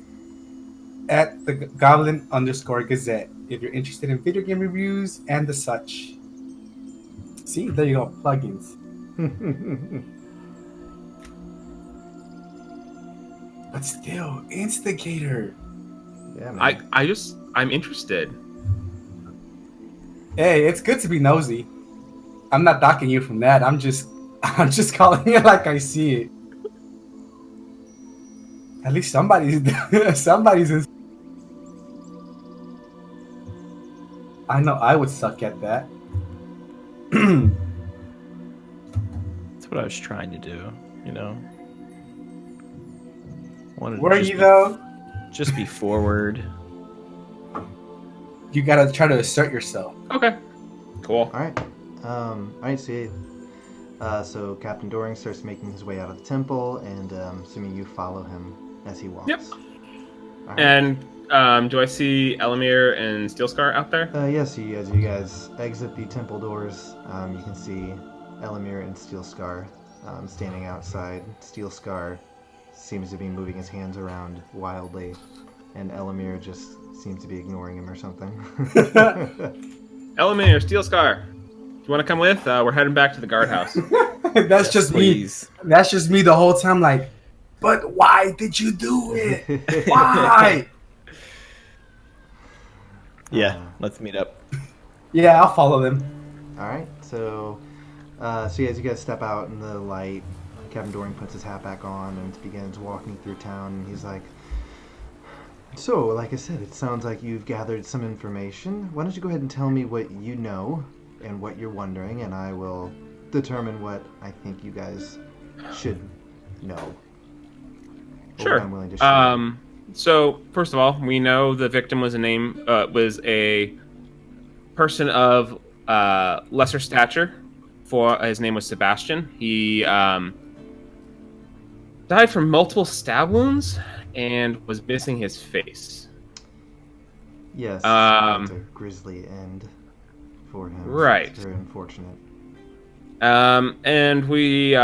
at the Goblin_Gazette if you're interested in video game reviews and the such. See, there you go, plugins. But still, Instigator. Yeah, man. I'm interested. Hey, it's good to be nosy. I'm not docking you from that. I'm just calling it like I see it. At least somebody's in. I know I would suck at that. That's what I was trying to do, Wanted to Were just you though? Just be forward. You gotta try to assert yourself. Okay. Cool. All right. So Captain Doring starts making his way out of the temple, and assuming you follow him as he walks. Yep. All right. And do I see Elamir and Steelscar out there? Yes, as you guys exit the temple doors, you can see Elamir and Steelscar standing outside. Steelscar seems to be moving his hands around wildly, and Elamir just seems to be ignoring him or something. Elamir, Steelscar, do you want to come with? We're heading back to the guardhouse. That's just Please. me. That's just me the whole time. Like, but why did you do it? Why? Yeah, let's meet up. Yeah, I'll follow them. All right, so as you guys step out in the light, Captain Doring puts his hat back on and begins walking through town. And he's like, "So, like I said, it sounds like you've gathered some information. Why don't you go ahead and tell me what you know and what you're wondering, and I will determine what I think you guys should know. Or Sure. what I'm willing to share. So first of all, we know the victim was a person of lesser stature. His name was Sebastian. He died from multiple stab wounds and was missing his face. Yes, it's a grisly end for him. Right. It's very unfortunate. And we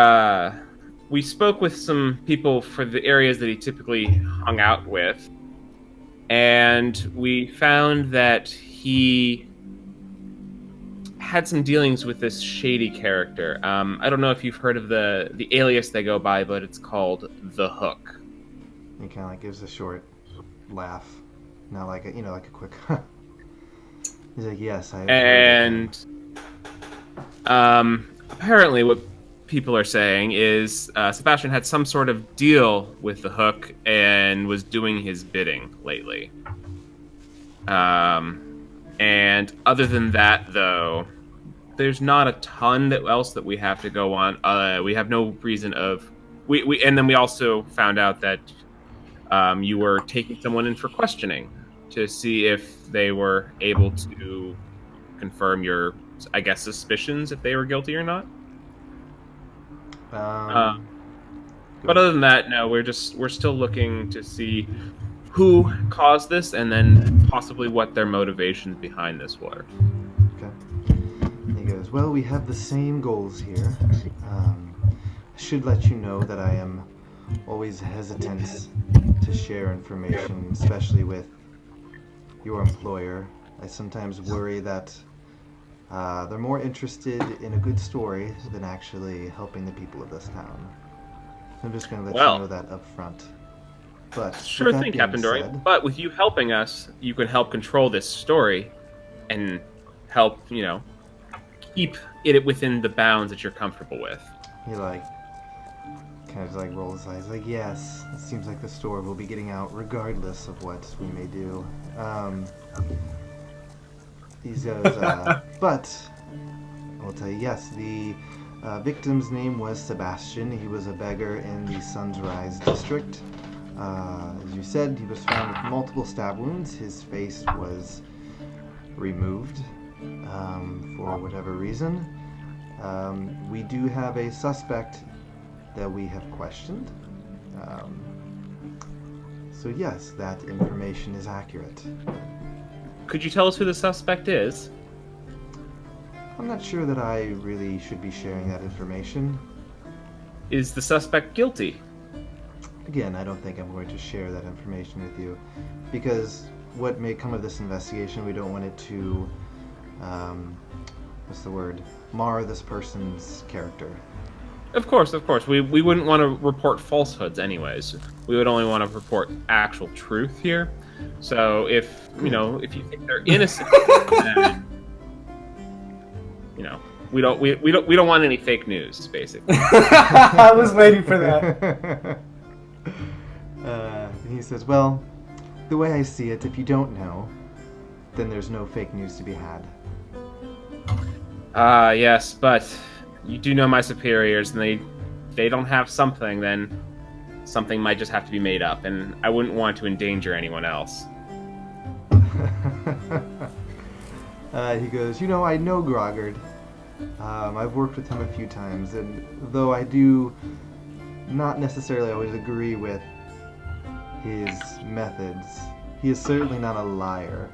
spoke with some people for the areas that he typically hung out with, and we found that he had some dealings with this shady character. I don't know if you've heard of the alias they go by, but it's called the Hook. He kind of like gives a short laugh, not like like a quick. He's like, yes, I. And apparently, what people are saying is Sebastian had some sort of deal with the Hook and was doing his bidding lately. And other than that, though, there's not a ton else that we have to go on. We have no reason of and then we also found out that you were taking someone in for questioning to see if they were able to confirm your, I guess, suspicions if they were guilty or not. But other than that, no, we're still looking to see who caused this and then possibly what their motivations behind this were. Okay. He goes, well, we have the same goals here. I should let you know that I am always hesitant to share information, especially with your employer. I sometimes worry that they're more interested in a good story than actually helping the people of this town. So I'm just going to let you know that up front. But sure thing, Captain Dorian. But with you helping us, you can help control this story and help, keep it within the bounds that you're comfortable with. He kind of rolls his eyes, like, yes, it seems like the story will be getting out regardless of what we may do. He goes, but I'll tell you, yes, the victim's name was Sebastian. He was a beggar in the Sunrise district. As you said, he was found with multiple stab wounds. His face was removed for whatever reason. We do have a suspect that we have questioned. So yes, that information is accurate. Could you tell us who the suspect is? I'm not sure that I really should be sharing that information. Is the suspect guilty? Again, I don't think I'm going to share that information with you, because what may come of this investigation, we don't want it to, mar this person's character. Of course. We wouldn't want to report falsehoods anyways. We would only want to report actual truth here. So if you think they're innocent, then, we don't want any fake news, basically. I was waiting for that. He says, well, the way I see it, if you don't know, then there's no fake news to be had. Yes, but you do know my superiors, and they don't have something, then something might just have to be made up, and I wouldn't want to endanger anyone else. He goes, I know Groggard. I've worked with him a few times, and though I do not necessarily always agree with his methods, he is certainly not a liar.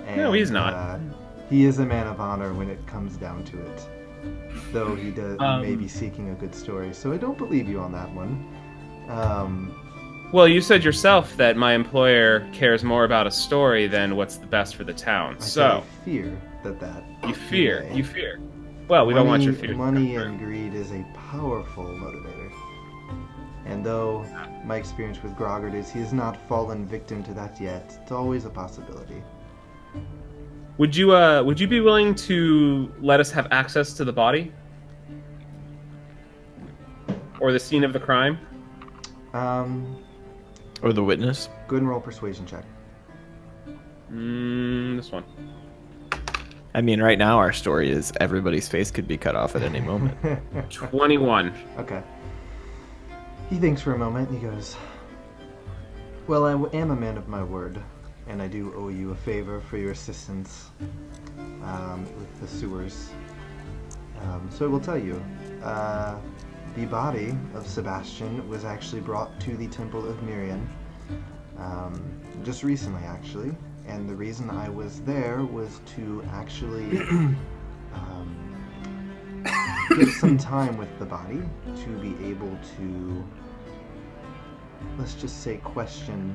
And, no, he's not. He is a man of honor when it comes down to it. Though he may be seeking a good story, so I don't believe you on that one. Well, you said yourself that my employer cares more about a story than what's the best for the town. I fear that. You fear. Well, we don't want your fear. Money and greed is a powerful motivator. And though my experience with Groggard is he has not fallen victim to that yet, it's always a possibility. Would you be willing to let us have access to the body? Or the scene of the crime? Or the witness? Go ahead and roll persuasion check. This one. I mean, right now our story is everybody's face could be cut off at any moment. 21. Okay. He thinks for a moment and he goes, well, I am a man of my word, and I do owe you a favor for your assistance with the sewers. So I will tell you, the body of Sebastian was actually brought to the Temple of Miriam just recently, actually. And the reason I was there was to actually get some time with the body to be able to, let's just say, question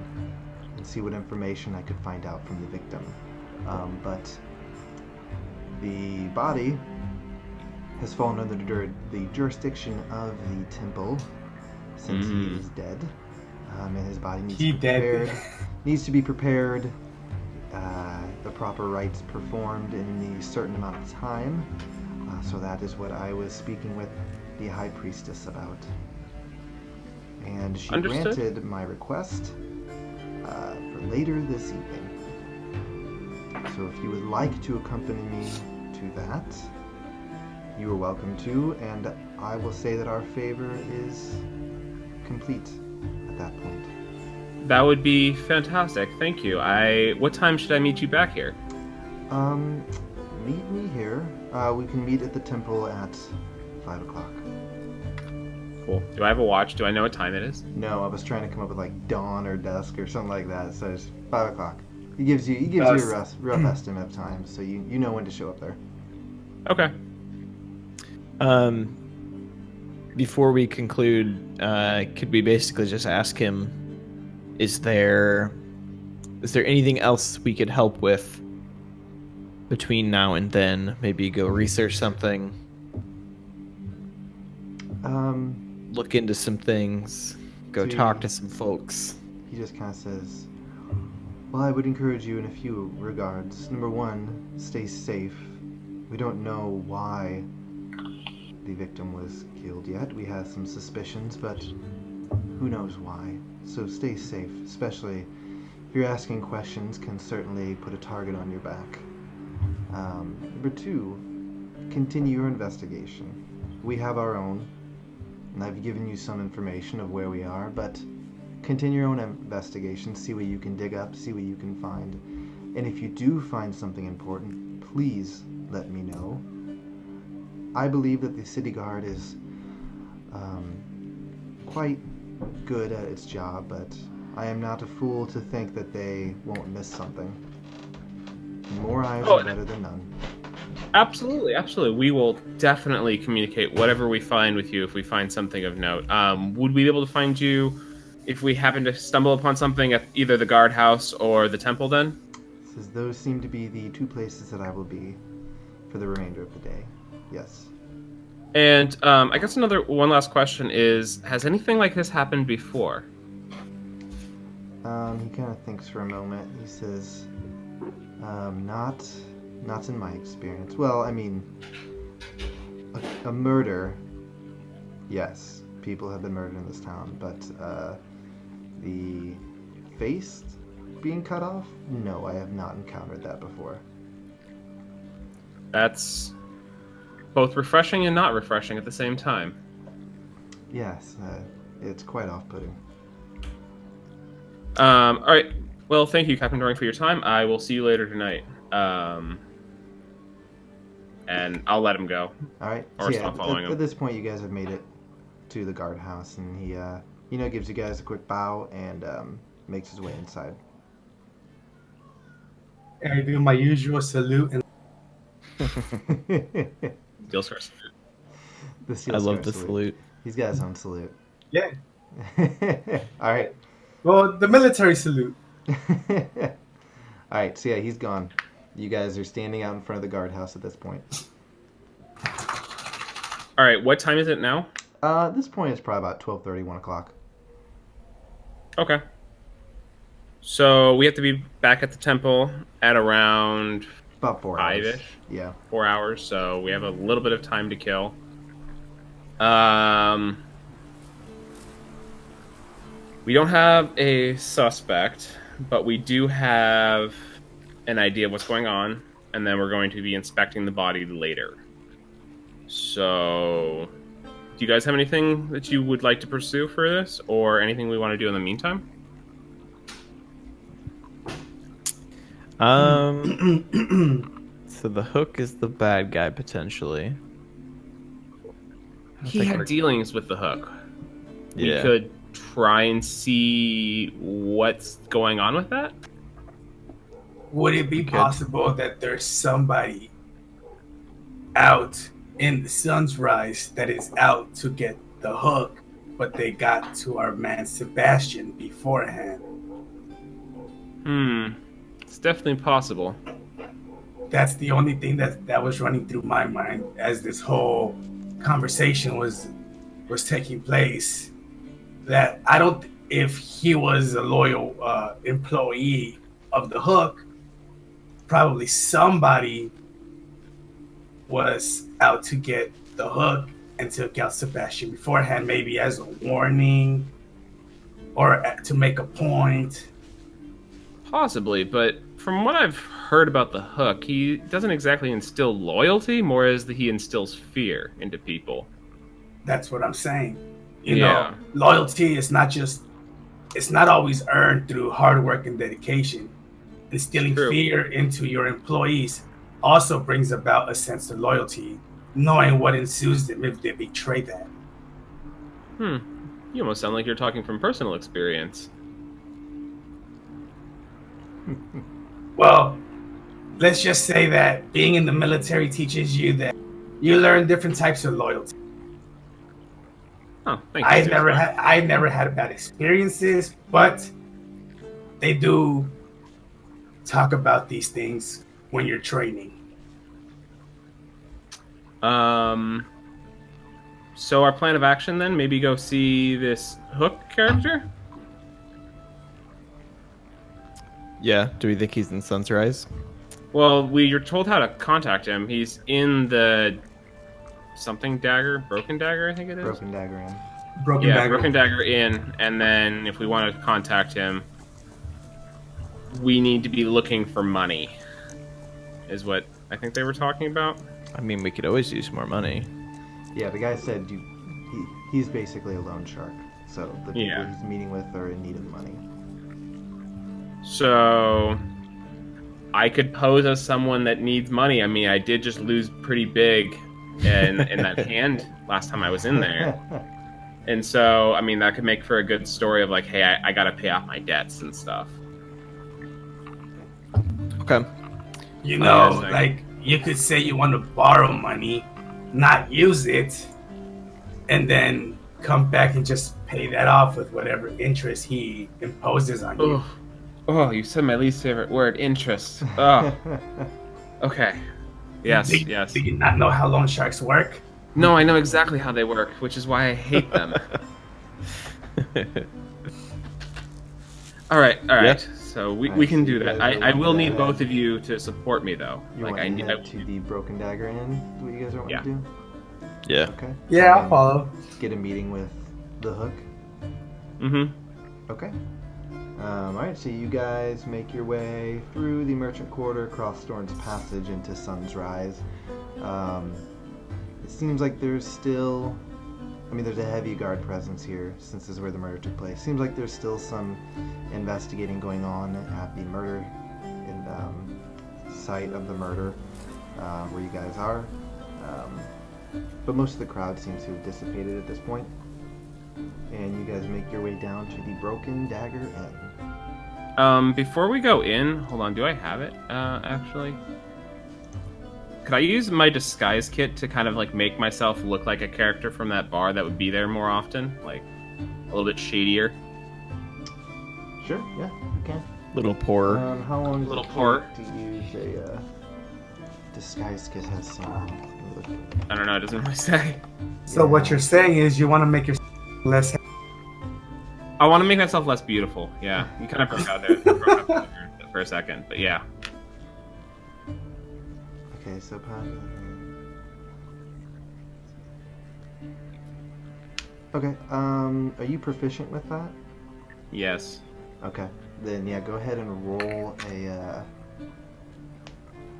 and see what information I could find out from the victim. But the body has fallen under the jurisdiction of the temple since he is dead. And his body needs to be prepared. Needs to be prepared. The proper rites performed in the certain amount of time. So that is what I was speaking with the High Priestess about. And she granted my request for later this evening. So if you would like to accompany me to that, you are welcome to, and I will say that our favor is complete at that point. That would be fantastic. Thank you. What time should I meet you back here? Meet me here. We can meet at the temple at 5 o'clock. Cool. Do I have a watch? Do I know what time it is? No, I was trying to come up with like dawn or dusk or something like that. So it's 5 o'clock. He gives you a rough estimate of time, so you know when to show up there. Okay. Before we conclude, could we basically just ask him, is there anything else we could help with between now and then? Maybe go research something. Look into some things. Go talk to some folks. He just kind of says, well, I would encourage you in a few regards. Number one, stay safe. We don't know why the victim was killed yet. We have some suspicions, but who knows why. So stay safe, especially if you're asking questions, can certainly put a target on your back. Number two, continue your investigation. We have our own, and I've given you some information of where we are, but continue your own investigation, see what you can dig up, see what you can find. And if you do find something important, please let me know. I believe that the city guard is quite good at its job, but I am not a fool to think that they won't miss something. More eyes are better than none. Absolutely, absolutely. We will definitely communicate whatever we find with you if we find something of note. Would we be able to find you if we happen to stumble upon something at either the guardhouse or the temple then? Says those seem to be the two places that I will be for the remainder of the day. Yes. And I guess one last question is, has anything like this happened before? He kind of thinks for a moment. He says, not in my experience. Well, I mean, a murder, yes, people have been murdered in this town, but the face being cut off, no, I have not encountered that before. That's both refreshing and not refreshing at the same time. Yes, it's quite off-putting. All right. Well, thank you, Captain Doring, for your time. I will see you later tonight. And I'll let him go. All right. Or stop following him. At this point, you guys have made it to the guardhouse, and he, gives you guys a quick bow and makes his way inside. And I do my usual salute and Steel Scar salute. I love the salute. He's got his own salute. yeah. All right. Well, the military salute. All right. So yeah, he's gone. You guys are standing out in front of the guardhouse at this point. All right. What time is it now? At this point, it's probably about 12:30, 1 o'clock. Okay. So we have to be back at the temple at around About 4 hours. 5-ish. Yeah. 4 hours. So we have a little bit of time to kill. We don't have a suspect, but we do have an idea of what's going on, and then we're going to be inspecting the body later. So, do you guys have anything that you would like to pursue for this, or anything we want to do in the meantime? So the Hook is the bad guy potentially. He had dealings with the Hook. Yeah. We could try and see what's going on with that. Would it be possible that there's somebody out in the sun's rise that is out to get the Hook, but they got to our man Sebastian beforehand? It's definitely possible. That's the only thing that was running through my mind as this whole conversation was taking place. That I don't, if he was a loyal employee of the Hook, probably somebody was out to get the Hook and took out Sebastian beforehand, maybe as a warning or to make a point. Possibly, but from what I've heard about the Hook, he doesn't exactly instill loyalty, more as he instills fear into people. That's what I'm saying. You know, loyalty is it's not always earned through hard work and dedication. Instilling fear into your employees also brings about a sense of loyalty, knowing what ensues them if they betray that. You almost sound like you're talking from personal experience. Well, let's just say that being in the military teaches you that you learn different types of loyalty. Oh, thank you. I never had bad experiences, but they do talk about these things when you're training. So our plan of action then, maybe go see this Hook character? Yeah. Do we think he's in Sunrise? Well, we're told how to contact him. He's in the something dagger, broken dagger, I think it is. Broken Dagger Inn. Broken Dagger Inn. And then if we want to contact him, we need to be looking for money, is what I think they were talking about. I mean, we could always use more money. Yeah, the guy said he's basically a loan shark. So the people he's meeting with are in need of money. So I could pose as someone that needs money. I mean, I did just lose pretty big in that hand last time I was in there. And so, I mean, that could make for a good story of like, hey, I got to pay off my debts and stuff. Okay. You know, like, you could say you want to borrow money, not use it, and then come back and just pay that off with whatever interest he imposes on you. Oh, you said my least favorite word, interest. Oh. Okay. Yes, yes. Do you not know how loan sharks work? No, I know exactly how they work, which is why I hate them. All right. Yeah. So we can do that. I will need both of you to support me, though. You want to head to the Broken Dagger Inn? What you guys want to do? Yeah. Okay. Yeah, I'll follow. Get a meeting with the Hook. Mm-hmm. Okay. Alright, so you guys make your way through the Merchant Quarter, across Storm's Passage into Sun's Rise. It seems like there's still... I mean, there's a heavy guard presence here, since this is where the murder took place. Seems like there's still some investigating going on at the murder site of the murder, where you guys are. But most of the crowd seems to have dissipated at this point. And you guys make your way down to the Broken Dagger Inn. Before we go in, hold on, do I have it, actually? Could I use my disguise kit to kind of, like, make myself look like a character from that bar that would be there more often? Like, a little bit shadier? Sure, yeah, you can. Little poorer. How long does Little it poorer. take to use a disguise kit has some... I don't know, it doesn't really say. So what you're saying is you want to make yourself less... I want to make myself less beautiful, yeah. You kind of broke out there for a second, but yeah. Okay, so okay, are you proficient with that? Yes. Okay, then yeah, go ahead and roll a, I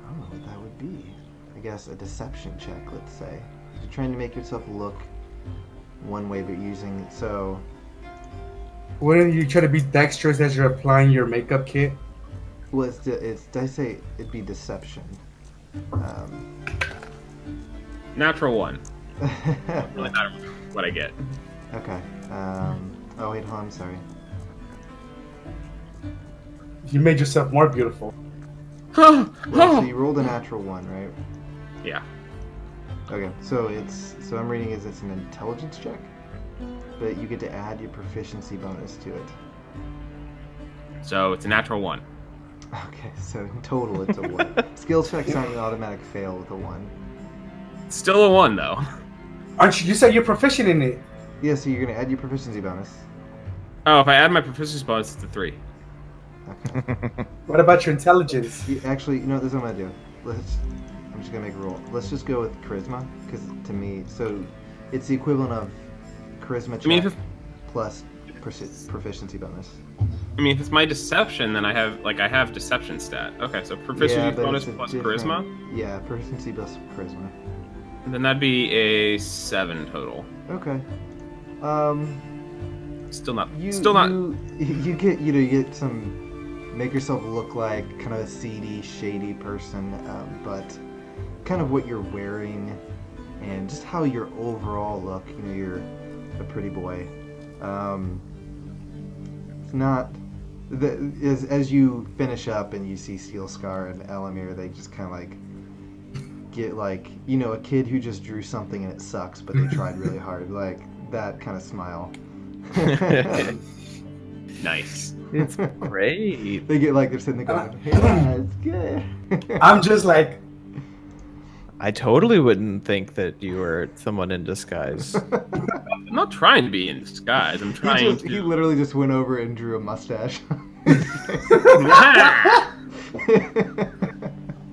don't know what that would be. I guess a deception check, let's say. You're trying to make yourself look one way, but using, so... Wouldn't you try to be dexterous as you're applying your makeup kit? Well, did I say it'd be deception? Natural 1. Really not what I get. Okay, oh wait, hold on, I'm sorry. You made yourself more beautiful. Well, so you rolled a natural 1, right? Yeah. Okay, so I'm reading it's an intelligence check, but you get to add your proficiency bonus to it. So it's a natural 1. Okay, so in total it's a 1. Skill checks aren't an automatic fail with a 1. Still a 1 though. Aren't you? You said you're proficient in it. Yeah, so you're gonna add your proficiency bonus. Oh, if I add my proficiency bonus, it's a 3. Okay. What about your intelligence? Actually, you know what this is what I'm gonna do. I'm just gonna make a roll. Let's just go with charisma, because to me, so it's the equivalent of charisma check I mean, if plus proficiency bonus. I mean, if it's my deception, then I have deception stat. Okay, so proficiency but bonus it's a plus different- charisma, Yeah, proficiency plus charisma. and then that'd be a 7 total. Okay. Still not. You get some, make yourself look like kind of a seedy, shady person, but kind of what you're wearing and just how your overall look. You know, you're a pretty boy. It's not. As you finish up and you see Steel Scar and Elamir, they just kind of like get like, you know, a kid who just drew something and it sucks, but they tried really hard, like that kind of smile. Nice. It's great. They get like they're sitting there going, "Yeah, it's good." I'm just like, I totally wouldn't think that you were someone in disguise. I'm not trying to be in disguise. I'm trying He to. literally just went over and drew a mustache.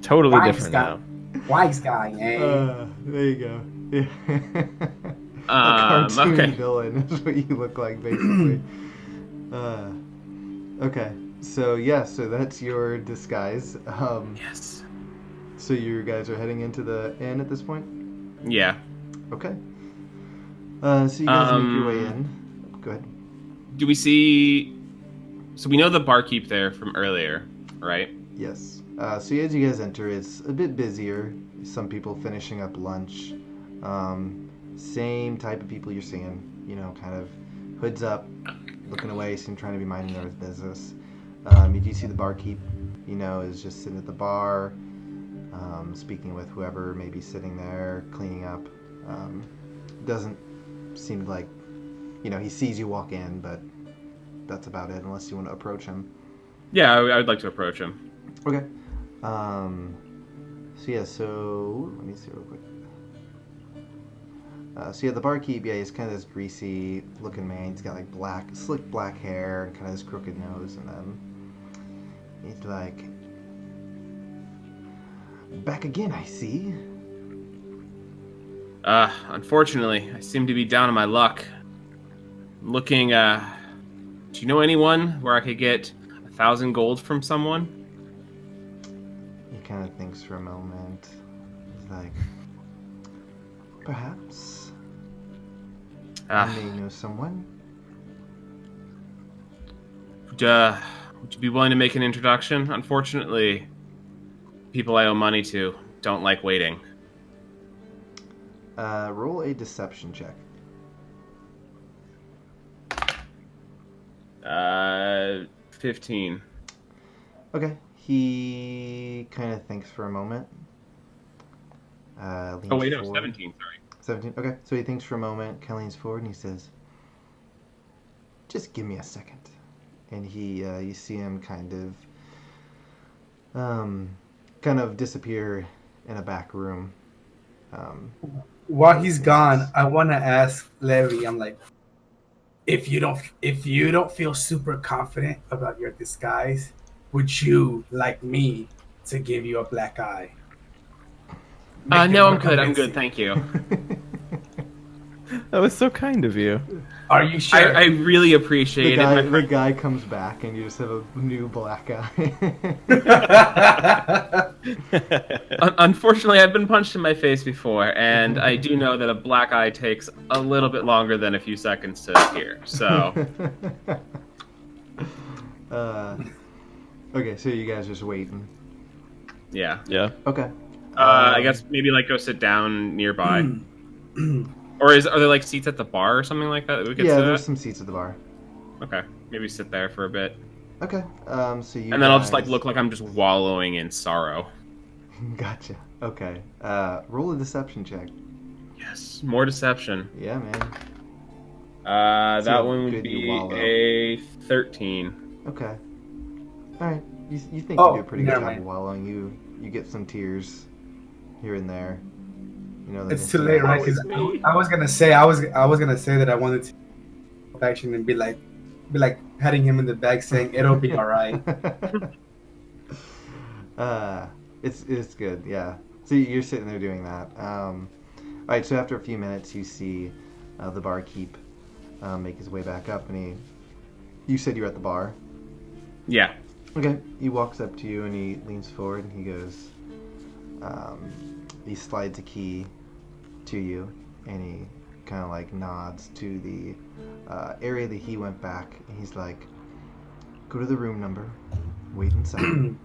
Totally Wise different guy. now. wise guy, eh? There you go. Yeah. A cartoon Okay. villain is what you look like, basically. Okay. So yeah, so that's your disguise. Yes. So you guys are heading into the inn at this point? Yeah. Okay. So you guys make your way in. Go ahead. Do we see? So we know the barkeep there from earlier, right? Yes. So as you guys enter, it's a bit busier. Some people finishing up lunch. Same type of people you're seeing. You know, kind of hoods up, looking away, seem trying to be minding their business. You do see the barkeep, you know, is just sitting at the bar, speaking with whoever may be sitting there, cleaning up. Doesn't seem like, you know, he sees you walk in, but that's about it, unless you want to approach him. Yeah, I would like to approach him. Okay. So yeah, so let me see real quick. So yeah, the barkeep, yeah, he's kind of this greasy looking man. He's got like slick black hair and kind of this crooked nose, and he's like, "Back again, I see." Unfortunately, I seem to be down on my luck. Looking, do you know anyone where I could get 1,000 gold from someone? He kind of thinks for a moment. He's like, "Perhaps I may know someone." Would you be willing to make an introduction? Unfortunately, people I owe money to don't like waiting. Roll a deception check. 15. Okay. He kind of thinks for a moment. Leans Oh wait, no, forward. 17. Sorry. 17. Okay. So he thinks for a moment, kind of leans forward, and he says, "Just give me a second." And he, you see him kind of disappear in a back room. While he's gone, I want to ask Levi. I'm like, if you don't feel super confident about your disguise, would you like me to give you a black eye? Make it No, I'm more good. I'm convincing. good. Thank you. That was so kind of you. Are you sure? I really appreciate it. my The friend. guy comes back, and you just have a new black eye. Unfortunately, I've been punched in my face before, and I do know that a black eye takes a little bit longer than a few seconds to appear. So, Okay, so you guys just waiting. yeah. Yeah. Okay. I guess maybe like go sit down nearby. Or are there like seats at the bar or something like that we could Yeah, sit there's at? some seats at the bar. Okay, maybe sit there for a bit, Okay. So you. and then I'll just like guys- look like I'm just wallowing in sorrow. Gotcha. Okay. Roll a deception check. Yes, more deception. Yeah, man. That how one would good you be wallow. a 13. Okay. All right. You think Oh, you do a pretty good never job mind. of wallowing. You get some tears here and there. You know that It's too late, right? Because me. I was gonna say I was gonna say that I wanted to take action and be like patting him in the back, saying it'll be all right. It's good, yeah. So you're sitting there doing that. All right. So after a few minutes, you see the barkeep make his way back up, and you said you're at the bar. Yeah. Okay. He walks up to you and he leans forward and he goes. He slides a key to you, and he kind of like nods to the area that he went back. And he's like, "Go to the room number, wait inside."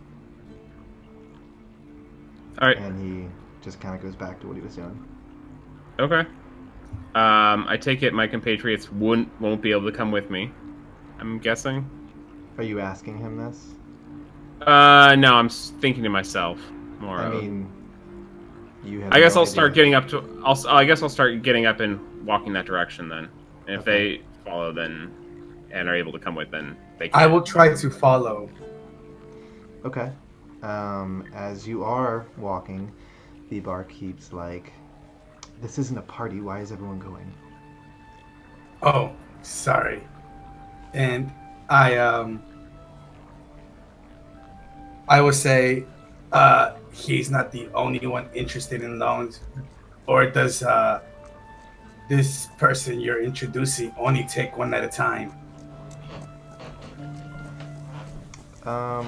All right. And he just kind of goes back to what he was doing. Okay. I take it my compatriots won't be able to come with me. I'm guessing. Are you asking him this? No, I'm thinking to myself more. I mean, you have. I guess no I'll start idea. getting up to. I guess I'll start getting up and walking that direction then. And if Okay. they follow, then and are able to come with, then they can. I will try to follow. Okay. As you are walking, the barkeep's like, "This isn't a party. Why is everyone going?" Oh, sorry. And I would say he's not the only one interested in loans, or does this person you're introducing only take one at a time? Are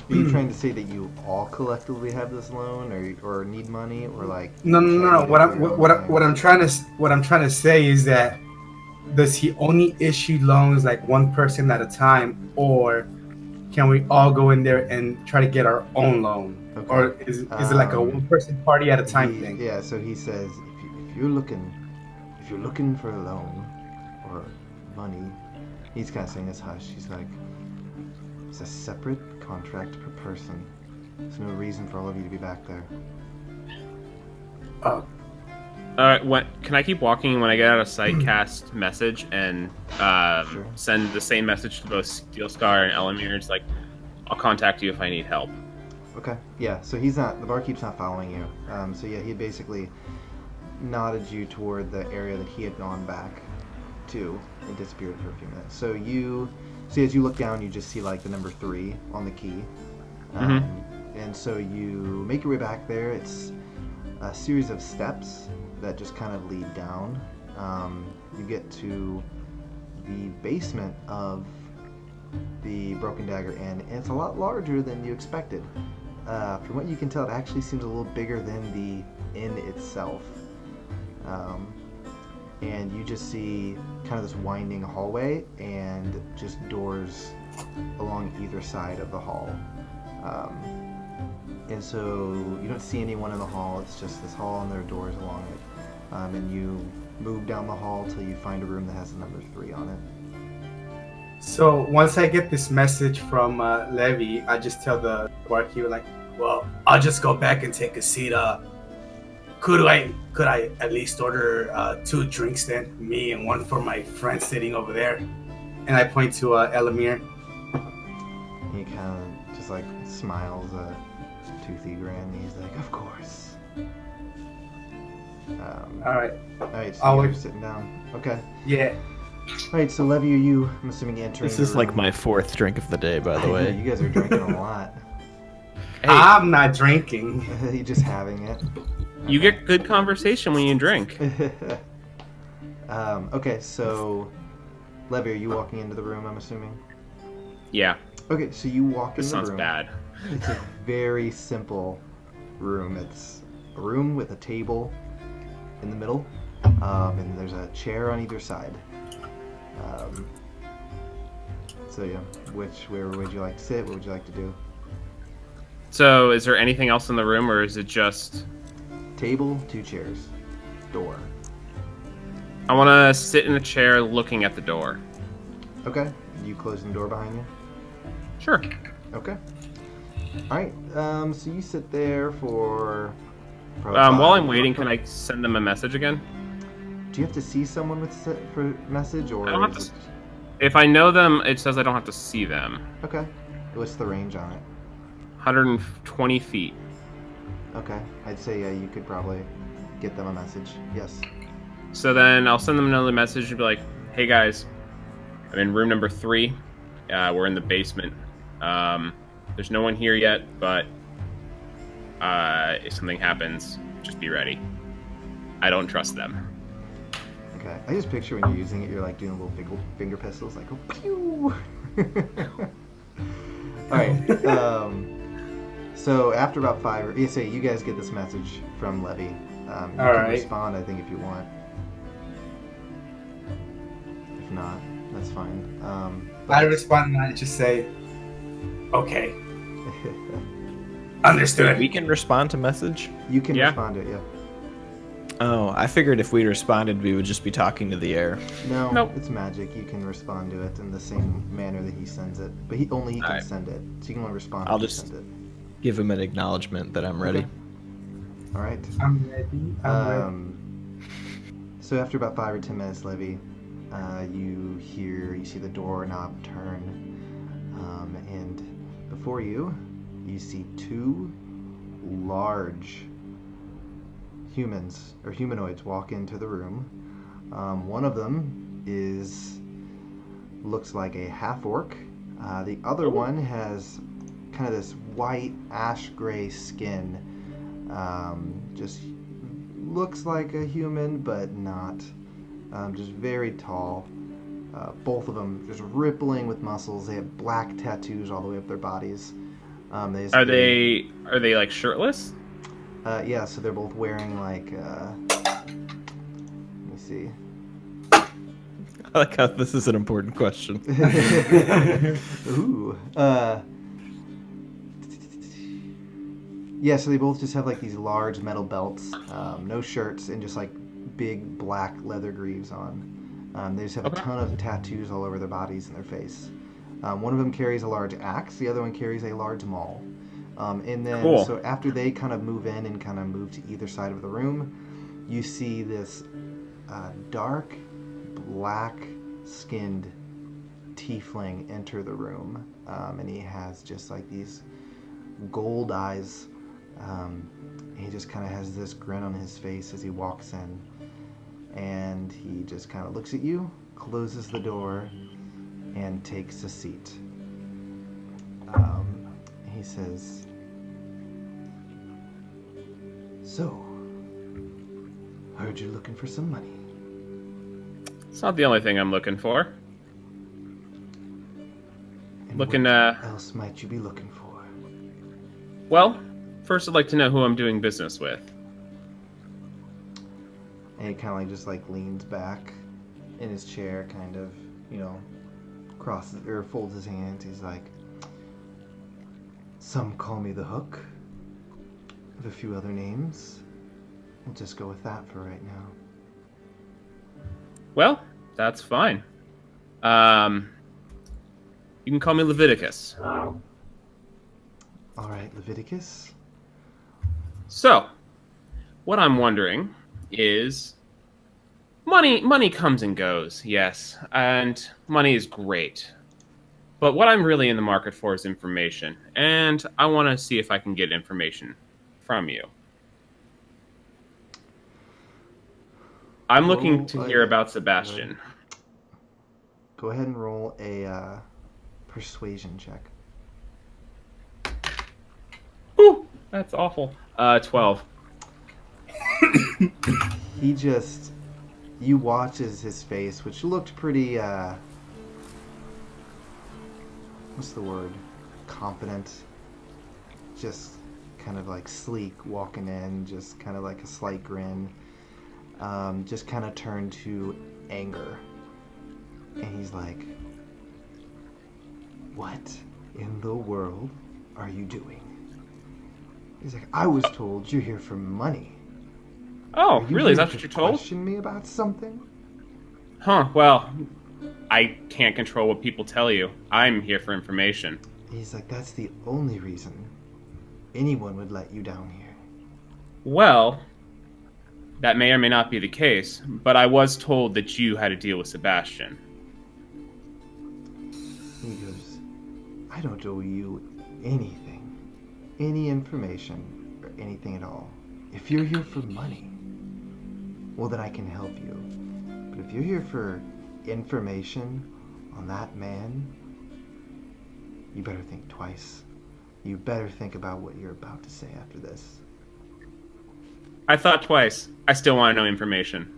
you trying to say that you all collectively have this loan, or need money, or like? No. trying to What do I'm your own what thing? I'm trying to say is that does he only issue loans like one person at a time, or can we all go in there and try to get our own loan, Okay. or is it like a one person party at a time thing? Yeah. So he says, if you're looking for a loan or money, he's kind of saying this hush. He's like, it's a separate contract per person. There's no reason for all of you to be back there. Oh, Can I keep walking? When I get out of sight, cast message and Sure. send the same message to both Steelscar and Elamir. It's like, I'll contact you if I need help. Okay. Yeah. So the barkeep's not following you. So yeah, he basically nodded you toward the area that he had gone back to and disappeared for a few minutes. So as you look down, you just see like the number 3 on the key. And so you make your way back there. It's a series of steps that just kind of lead down. You get to the basement of the Broken Dagger Inn, and it's a lot larger than you expected. From what you can tell, it actually seems a little bigger than the inn itself. And you just see kind of this winding hallway and just doors along either side of the hall. And so you don't see anyone in the hall. It's just this hall and there are doors along it. And you move down the hall till you find a room that has the number 3 on it. so once I get this message from Levi, I just tell the barkeep like, well, I'll just go back and take a seat. Could I at least order 2 drinks then, me and one for my friend sitting over there? And I point to Elamir. He kind of just like smiles a toothy grin. He's like, "Of course." All right. All right, so I'll you're wait. sitting down. Okay. Yeah. All right, so Levi, are you? I'm assuming entering. This the is like room. my 4th drink of the day, by the way. You guys are drinking a lot. Hey, I'm not drinking. You're just having it. you get good conversation when you drink. Okay, so Levi, are you walking into the room? I'm assuming. Yeah, Okay, so you walk this in the sounds room. bad. It's a very simple room. It's a room with a table in the middle, and there's a chair on either side. So yeah, where would you like to sit? What would you like to do? So, is there anything else in the room, or is it just? Table, 2 chairs, door. I want to sit in a chair looking at the door. Okay, you closing the door behind you? Sure. Okay. All right. So you sit there for. While I'm waiting, can I send them a message again? Do you have to see someone for message, or? I don't have is to. If I know them, it says I don't have to see them. Okay. What's the range on it? 120 feet. Okay, I'd say yeah, you could probably get them a message. Yes. So then I'll send them another message and be like, "Hey guys, I'm in room number 3. We're in the basement. There's no one here yet, but if something happens, just be ready. I don't trust them." Okay. I just picture when you're using it, you're like doing little finger pistols, like, oh, pew! All right. So after about 5, you say you guys get this message from Levi. You can right. respond, I think, if you want. If not, that's fine. I respond and I just say, okay. Understood. We can respond to message. You can Yeah. respond to it, yeah. Oh, I figured if we responded, we would just be talking to the air. No, Nope. it's magic. You can respond to it in the same manner that he sends it, but he can Alright. send it. So you can only respond. I'll if you just- send it. Give him an acknowledgement that I'm ready. Okay. All right. I'm ready. So after about 5 or 10 minutes, Levi, you see the doorknob turn, and before you see 2 large humans or humanoids walk into the room. One of them looks like a half orc. The other one has kind of this white ash gray skin. Just looks like a human, but not. Just very tall. Both of them just rippling with muscles. They have black tattoos all the way up their bodies. Are they like shirtless? Yeah, so they're both wearing like. Let me see. I like how this is an important question. Ooh. Yeah, so they both just have like these large metal belts, no shirts, and just like big black leather greaves on. They just have a ton of tattoos all over their bodies and their face. One of them carries a large axe, the other one carries a large maul. And then, Cool. so after they kind of move in and kind of move to either side of the room, you see this dark, black-skinned tiefling enter the room. And he has just like these gold eyes. He just kind of has this grin on his face as he walks in. And he just kind of looks at you, closes the door, and takes a seat. He says, "So, heard you're looking for some money." It's not the only thing I'm looking for. And Looking, what else might you be looking for? Well, first I'd like to know who I'm doing business with. And he kind of like just like leans back in his chair, kind of, crosses or folds his hands. He's like, "Some call me the Hook. I have a few other names. We'll just go with that for right now." Well, that's fine. You can call me Leviticus. All right, Leviticus. So, what I'm wondering is, money comes and goes, yes, and money is great. But what I'm really in the market for is information, and I want to see if I can get information from you. I'm looking to hear about Sebastian. Go ahead and roll a persuasion check. Ooh, that's awful. 12. You watch as his face, which looked pretty, what's the word? Confident. Just kind of like sleek walking in, just kind of like a slight grin. Just kind of turned to anger. And he's like, "What in the world are you doing?" He's like, "I was told you're here for money." Oh, Are you really? Is here that what to you're told? Question me about something? Huh, well, I can't control what people tell you. I'm here for information. He's like, "That's the only reason anyone would let you down here." Well, that may or may not be the case, but I was told that you had to deal with Sebastian. He goes, I don't owe you anything, any information, or anything at all. If you're here for money, well, then I can help you. But if you're here for information on that man, you better think twice. You better think about what you're about to say after this. I thought twice. I still want to know information.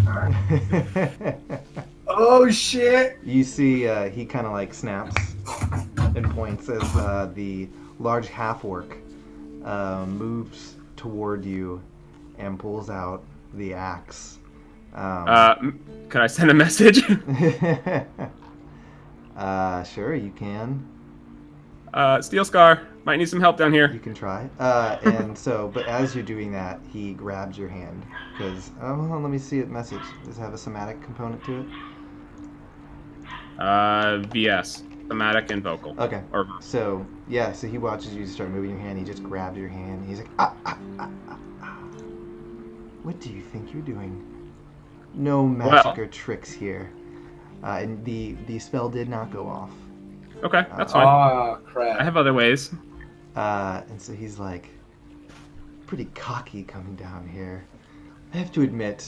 Right. Oh shit! You see, he kind of like snaps and points as the large half-orc moves toward you and pulls out the axe. Can I send a message? Sure, you can. Steel Scar, might need some help down here. You can try. But as you're doing that, he grabs your hand. Because, hold on, let me see it message. Does it have a somatic component to it? VS. Thematic and vocal. Okay. Or So he watches you start moving your hand. He just grabs your hand. He's like, What do you think you're doing? No magic or tricks here. And the spell did not go off. Okay, that's fine. Oh, crap. I have other ways. And so he's like, pretty cocky coming down here. I have to admit,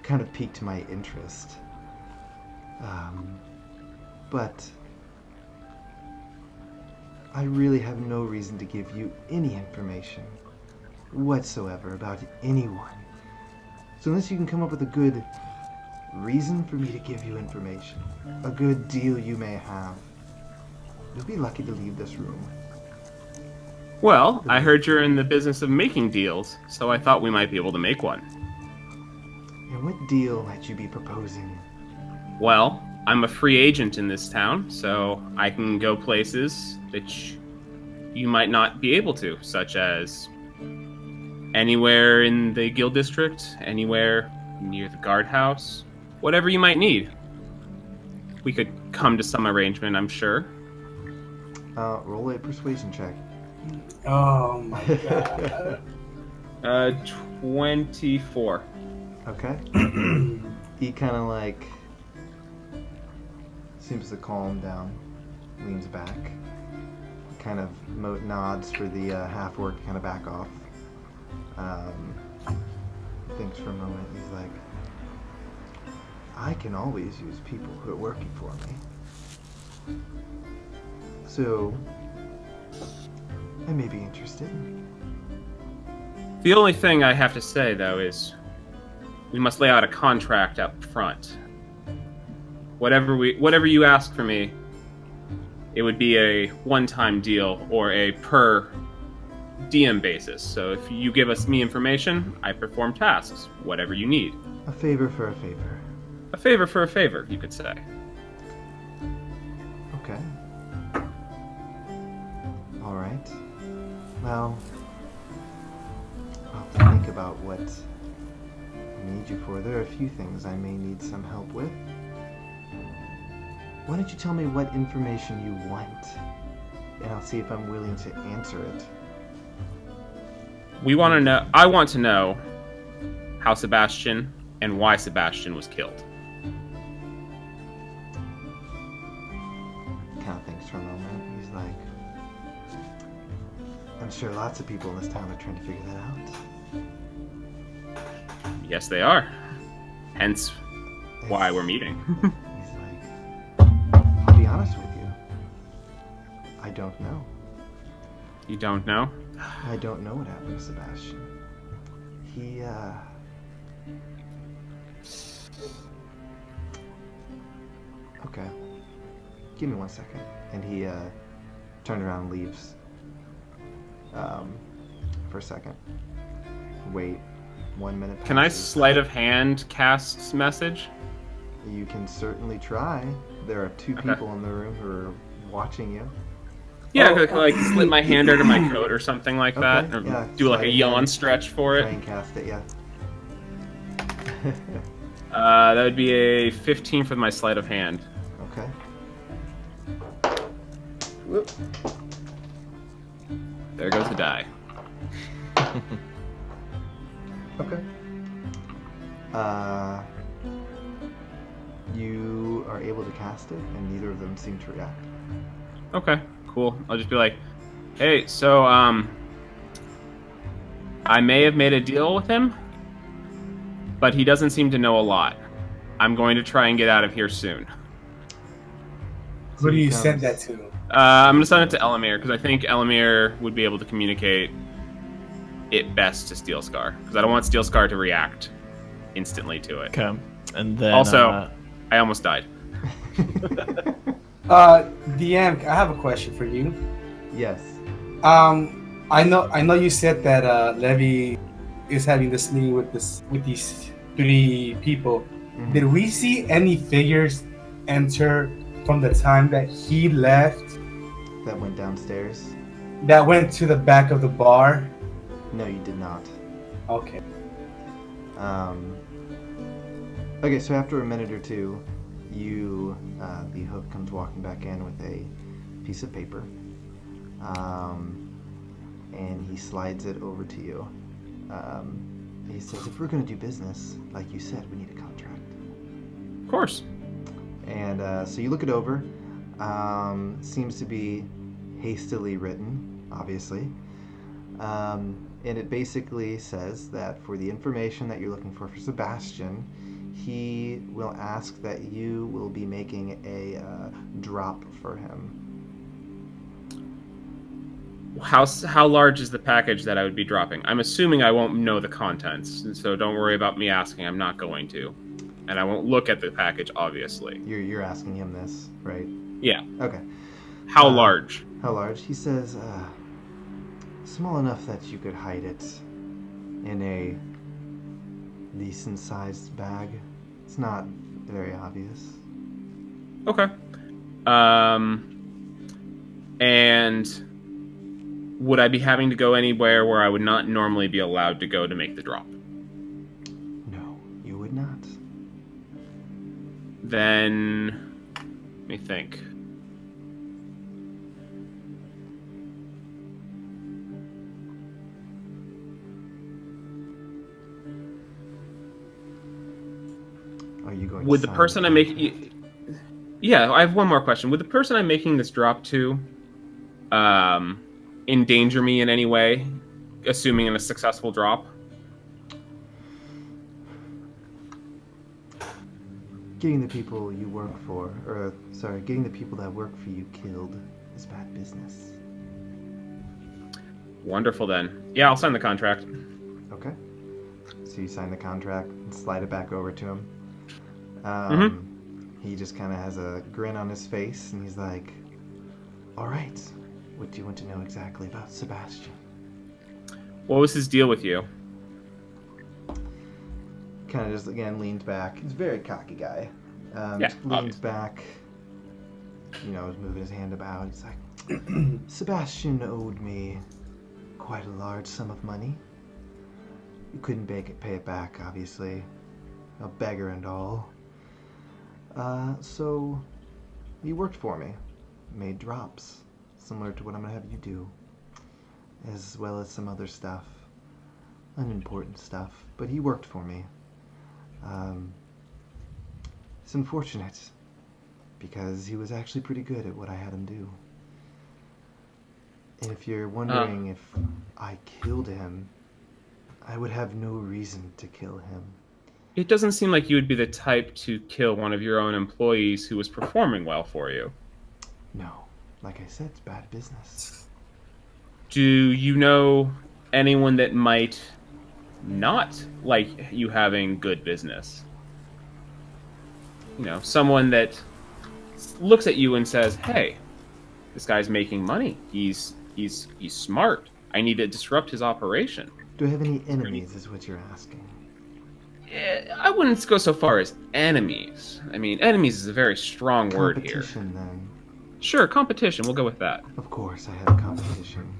kind of piqued my interest. But I really have no reason to give you any information whatsoever about anyone. So unless you can come up with a good reason for me to give you information, a good deal you may have, you'll be lucky to leave this room. Well, I heard you're in the business of making deals, so I thought we might be able to make one. And what deal might you be proposing? Well, I'm a free agent in this town, so I can go places that you might not be able to, such as anywhere in the guild district, anywhere near the guardhouse, whatever you might need. We could come to some arrangement, I'm sure. Roll a persuasion check. Oh my god. 24. Okay. He kind of like seems to calm down, leans back, kind of nods for the half-orc to kind of back off. Thinks for a moment. He's like, I can always use people who are working for me. So, I may be interested. The only thing I have to say, though, is we must lay out a contract up front. Whatever you ask for me, it would be a one-time deal or a per DM basis. So if you give me information, I perform tasks, whatever you need. A favor for a favor. A favor for a favor, you could say. Okay. All right. Well, I'll have to think about what I need you for. There are a few things I may need some help with. Why don't you tell me what information you want, and I'll see if I'm willing to answer it. I want to know how Sebastian and why Sebastian was killed. Kind of thinks for a moment. He's like, I'm sure lots of people in this town are trying to figure that out. Yes, they are. Hence why we're meeting. He's like, I'll be honest with you. I don't know. You don't know? I don't know what happened to Sebastian. He, Okay. Give me 1 second. And he, turned around and leaves. For a second. Wait 1 minute passes. Can I sleight of hand cast message? You can certainly try. There are two people in the room who are watching you. Yeah, I could like slip my hand under my coat or something like that. Okay, Or yeah, do like a slide it yawn in. stretch for Try it. and cast it, yeah. That would be a 15 for my sleight of hand. Okay. Whoop. There goes the die. Okay. You are are able to cast it, and neither of them seem to react. Okay, cool. I'll just be like, hey, so, I may have made a deal with him, but he doesn't seem to know a lot. I'm going to try and get out of here soon. So Who do he you send that comes- to? I'm going to send it to Elamir, because I think Elamir would be able to communicate it best to Steelscar, because I don't want Steelscar to react instantly to it. Okay. And then Also, I almost died. DM, I have a question for you. Yes. I know you said that Levi is having this meeting with these 3 people. Mhm. Did we see any figures enter from the time that he left That went downstairs? that went to the back of the bar? No, you did not. Okay. Okay, so after a minute or two, the hook comes walking back in with a piece of paper, and he slides it over to you. He says, if we're going to do business, like you said, we need a contract. Of course. And so you look it over. Seems to be hastily written, obviously. And it basically says that for the information that you're looking for Sebastian, he will ask that you will be making a drop for him. How large is the package that I would be dropping? I'm assuming I won't know the contents, so don't worry about me asking. I'm not going to. And I won't look at the package, obviously. You're asking him this, right? Yeah. Okay. How large? How large? He says, small enough that you could hide it in a decent-sized bag. It's not very obvious. Okay. And would I be having to go anywhere where I would not normally be allowed to go to make the drop? No, you would not. Then, let me think. Are you going Would to the sign person I'm contract? making... Yeah, I have one more question. Would the person I'm making this drop to endanger me in any way, assuming in a successful drop? Getting the people you work for, getting the people that work for you killed is bad business. Wonderful, then. Yeah, I'll sign the contract. Okay. So you sign the contract and slide it back over to him. He just kind of has a grin on his face, and he's like, all right, what do you want to know exactly about Sebastian? What was his deal with you? Kind of just, again, leans back. He's a very cocky guy. Yeah, Leans obviously. back, is moving his hand about. He's like, Sebastian owed me quite a large sum of money. You couldn't pay it back, obviously. A beggar and all. So he worked for me. Made drops, similar to what I'm going to have you do. As well as some other stuff. Unimportant stuff. But he worked for me. It's unfortunate. Because he was actually pretty good at what I had him do. And if you're wondering if I killed him, I would have no reason to kill him. It doesn't seem like you would be the type to kill one of your own employees who was performing well for you. No. Like I said, it's bad business. Do you know anyone that might not like you having good business? Someone that looks at you and says, hey, this guy's making money. He's smart. I need to disrupt his operation. Do I have any enemies, is what you're asking? I wouldn't go so far as enemies. I mean, enemies is a very strong word here. Competition, then. Sure, competition. We'll go with that. Of course, I have competition.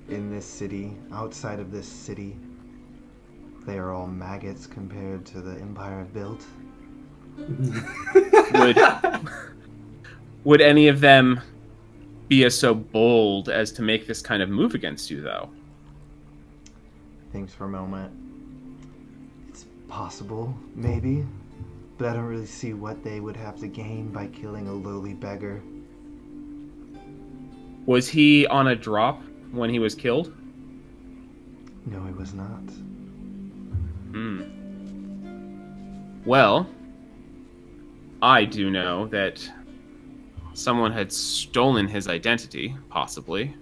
In this city, outside of this city, they are all maggots compared to the empire I've built. Would any of them be as so bold as to make this kind of move against you, though? Thinks for a moment. It's possible, maybe. but I don't really see what they would have to gain by killing a lowly beggar. Was he on a drop when he was killed? No, he was not. Well, I do know that someone had stolen his identity, possibly.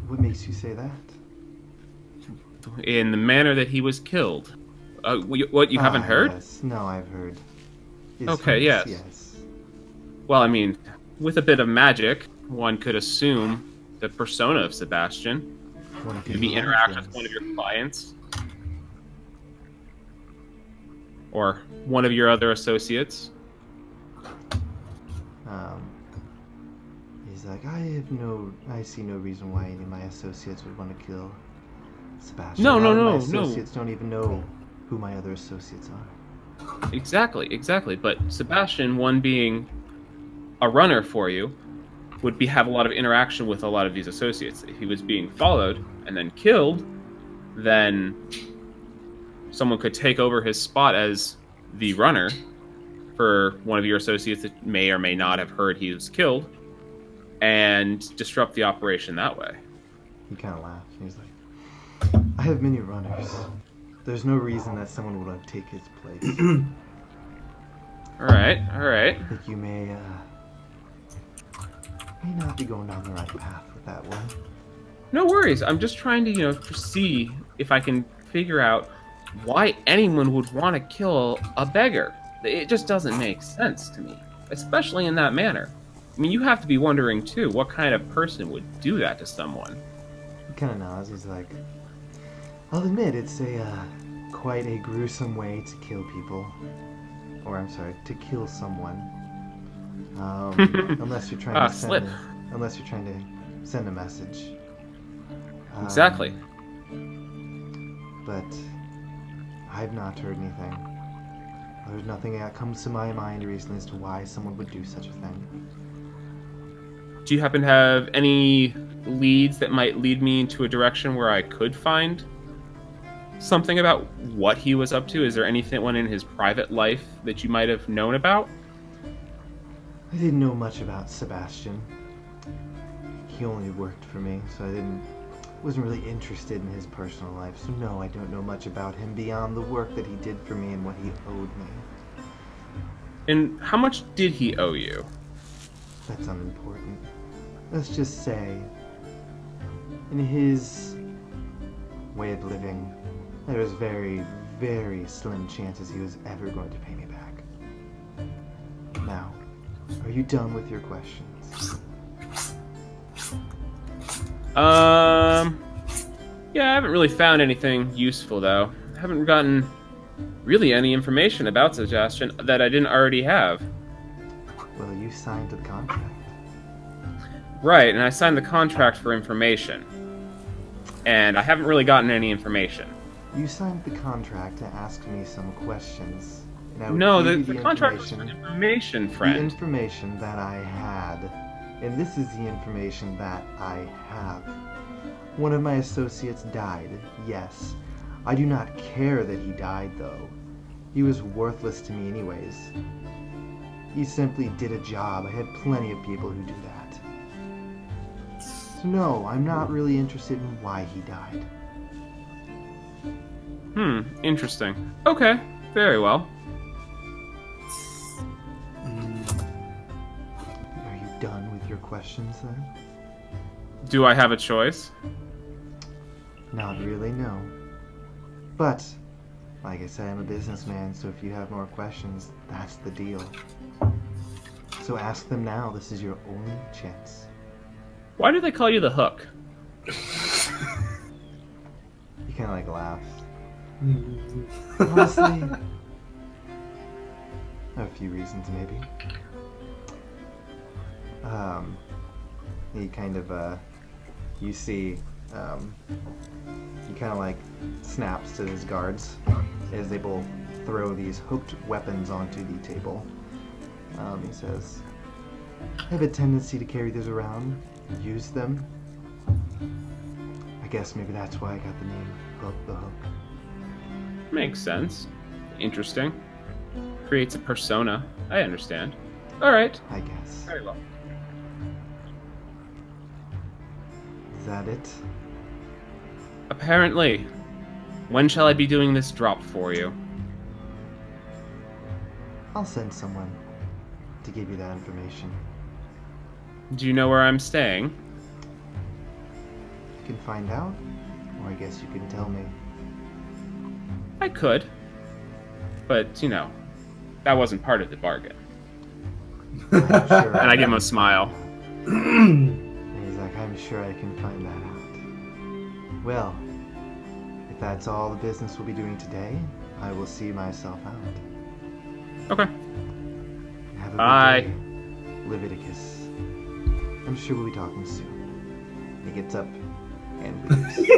What makes you say that? In the manner that he was killed. What, you haven't heard? Yes. No, I've heard. Okay, yes. Yes. Well, I mean, with a bit of magic, one could assume the persona of Sebastian. Maybe interact with one of your clients. Or one of your other associates. He's like, I see no reason why any of my associates would want to kill Sebastian. No. My associates don't even know who my other associates are. Exactly. But Sebastian, one being a runner for you, would have a lot of interaction with a lot of these associates. If he was being followed and then killed, then someone could take over his spot as the runner for one of your associates that may or may not have heard he was killed, and disrupt the operation that way. He kind of laughs. He's like, I have many runners. There's no reason that someone would take his place. All right. I think you may not be going down the right path with that one. No worries. I'm just trying to, see if I can figure out why anyone would want to kill a beggar. It just doesn't make sense to me, especially in that manner. I mean, you have to be wondering, too, what kind of person would do that to someone? He kind of nods. He's like, I'll admit, it's quite a gruesome way to kill people. Or, I'm sorry, to kill someone. Unless you're trying to send a message. Exactly. But I've not heard anything. There's nothing that comes to my mind recently as to why someone would do such a thing. Do you happen to have any leads that might lead me into a direction where I could find something about what he was up to? Is there anyone in his private life that you might have known about? I didn't know much about Sebastian. He only worked for me, so wasn't really interested in his personal life. So no, I don't know much about him beyond the work that he did for me and what he owed me. And how much did he owe you? That's unimportant. Let's just say, in his way of living, there was very, very slim chances he was ever going to pay me back. Now, are you done with your questions? Yeah, I haven't really found anything useful, though. I haven't gotten really any information about Sebastian that I didn't already have. Well, you signed the contract. Right, and I signed the contract for information. And I haven't really gotten any information. You signed the contract to ask me some questions. And I would No, give you the contract was for information, friend. The information that I had. And this is the information that I have. One of my associates died, yes. I do not care that he died, though. He was worthless to me anyways. He simply did a job. I had plenty of people who do that. So no, I'm not really interested in why he died. Interesting. Okay, very well. Are you done with your questions, then? Do I have a choice? Not really, no. But, like I said, I'm a businessman, so if you have more questions, that's the deal. So ask them now. This is your only chance. Why do they call you the Hook? He kind of like laughs. Honestly, a few reasons maybe. He kind of, you see, he kind of like snaps to his guards as they both throw these hooked weapons onto the table. He says, I have a tendency to carry these around, use them. I guess maybe that's why I got the name Hook the Hook. Makes sense. Interesting. creates a persona. I understand. All right. I guess. Very well. Is that it? Apparently. When shall I be doing this drop for you? I'll send someone to give you that information. Do you know where I'm staying? You can find out, or I guess you can tell me. I could. But, you know, that wasn't part of the bargain. I'm sure And I give him a smile. And he's like, I'm sure I can find that out. Well, if that's all the business we'll be doing today, I will see myself out. Okay. Have a Bye. good day, Leviticus. I'm sure we'll be talking soon. He gets up and leaves.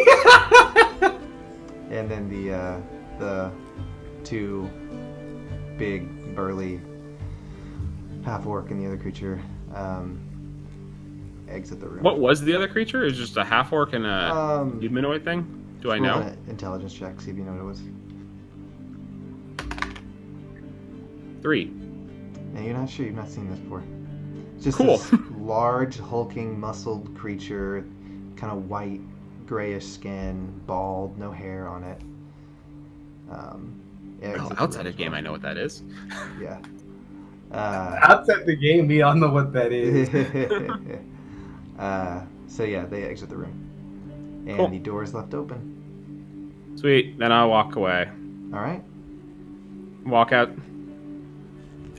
And then the two big, burly half-orc and the other creature exit the room. What was the other creature? Is just a half-orc and a humanoid thing? Do I roll know? an intelligence check, see if you know what it was. 3. And you're not sure, you've not seen this before. It's just Cool. this large, hulking, muscled creature, kind of white, grayish skin, bald, no hair on it. Yeah, Oh, outside of game, I know what that is. Yeah. Outside the game, we all know what that is. So yeah, they exit the room. And Cool. the door is left open. Sweet. Then I'll walk away. Alright. Walk out.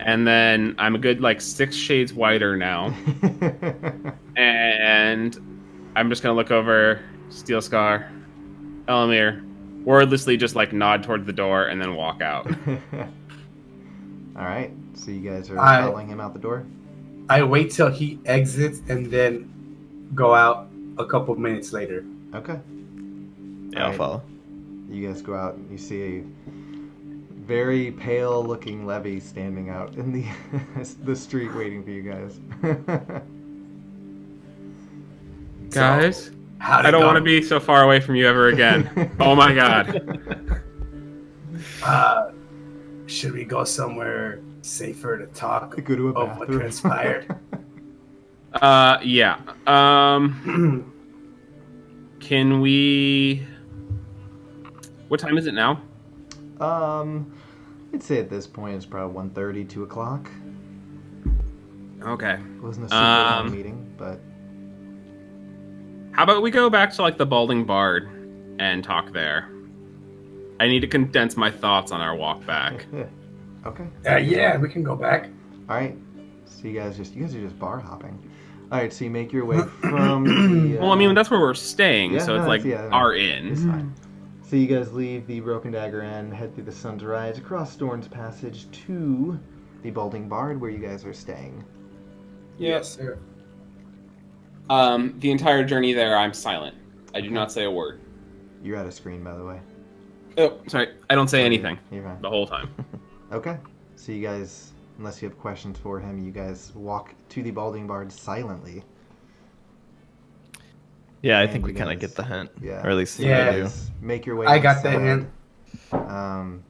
And then I'm a good, 6 shades whiter now. And I'm just going to look over Steel Scar, Elamir, wordlessly just, nod towards the door and then walk out. Alright, so you guys are I- following him out the door? I wait till he exits and then go out a couple minutes later. Okay. Yeah, I'll Alright. follow. You guys go out and you see a very pale looking Levi standing out in the street waiting for you guys. Guys, How'd it I don't go? want to be so far away from you ever again. Oh my god. Should we go somewhere safer to talk Go to a of what bathroom. transpired? Yeah. Can we... What time is it now? I'd say at this point it's probably 1:30, 2 o'clock. Okay. It wasn't a super long meeting, but How about we go back to, the Balding Bard and talk there? I need to condense my thoughts on our walk back. okay. Yeah, we can go back. All right. So you guys are just bar hopping. All right. So you make your way from the. Well, I mean, that's where we're staying, yeah, so no, it's that's- yeah, our It's inn. fine. So you guys leave the Broken Dagger Inn, head through the Sun's Rise, across Dorn's Passage to the Balding Bard, where you guys are staying. Yes, sir. The entire journey there, I'm silent. I do not say a word. You're out of screen, by the way. Oh, sorry. I don't say anything You're fine. the whole time. Okay. So you guys, unless you have questions for him, you guys walk to the Balding Bard silently. Yeah, I And think we you kind of guys- get the hint. Yeah. Or at least Yeah. I do. Guys make your way I got the inside. hint.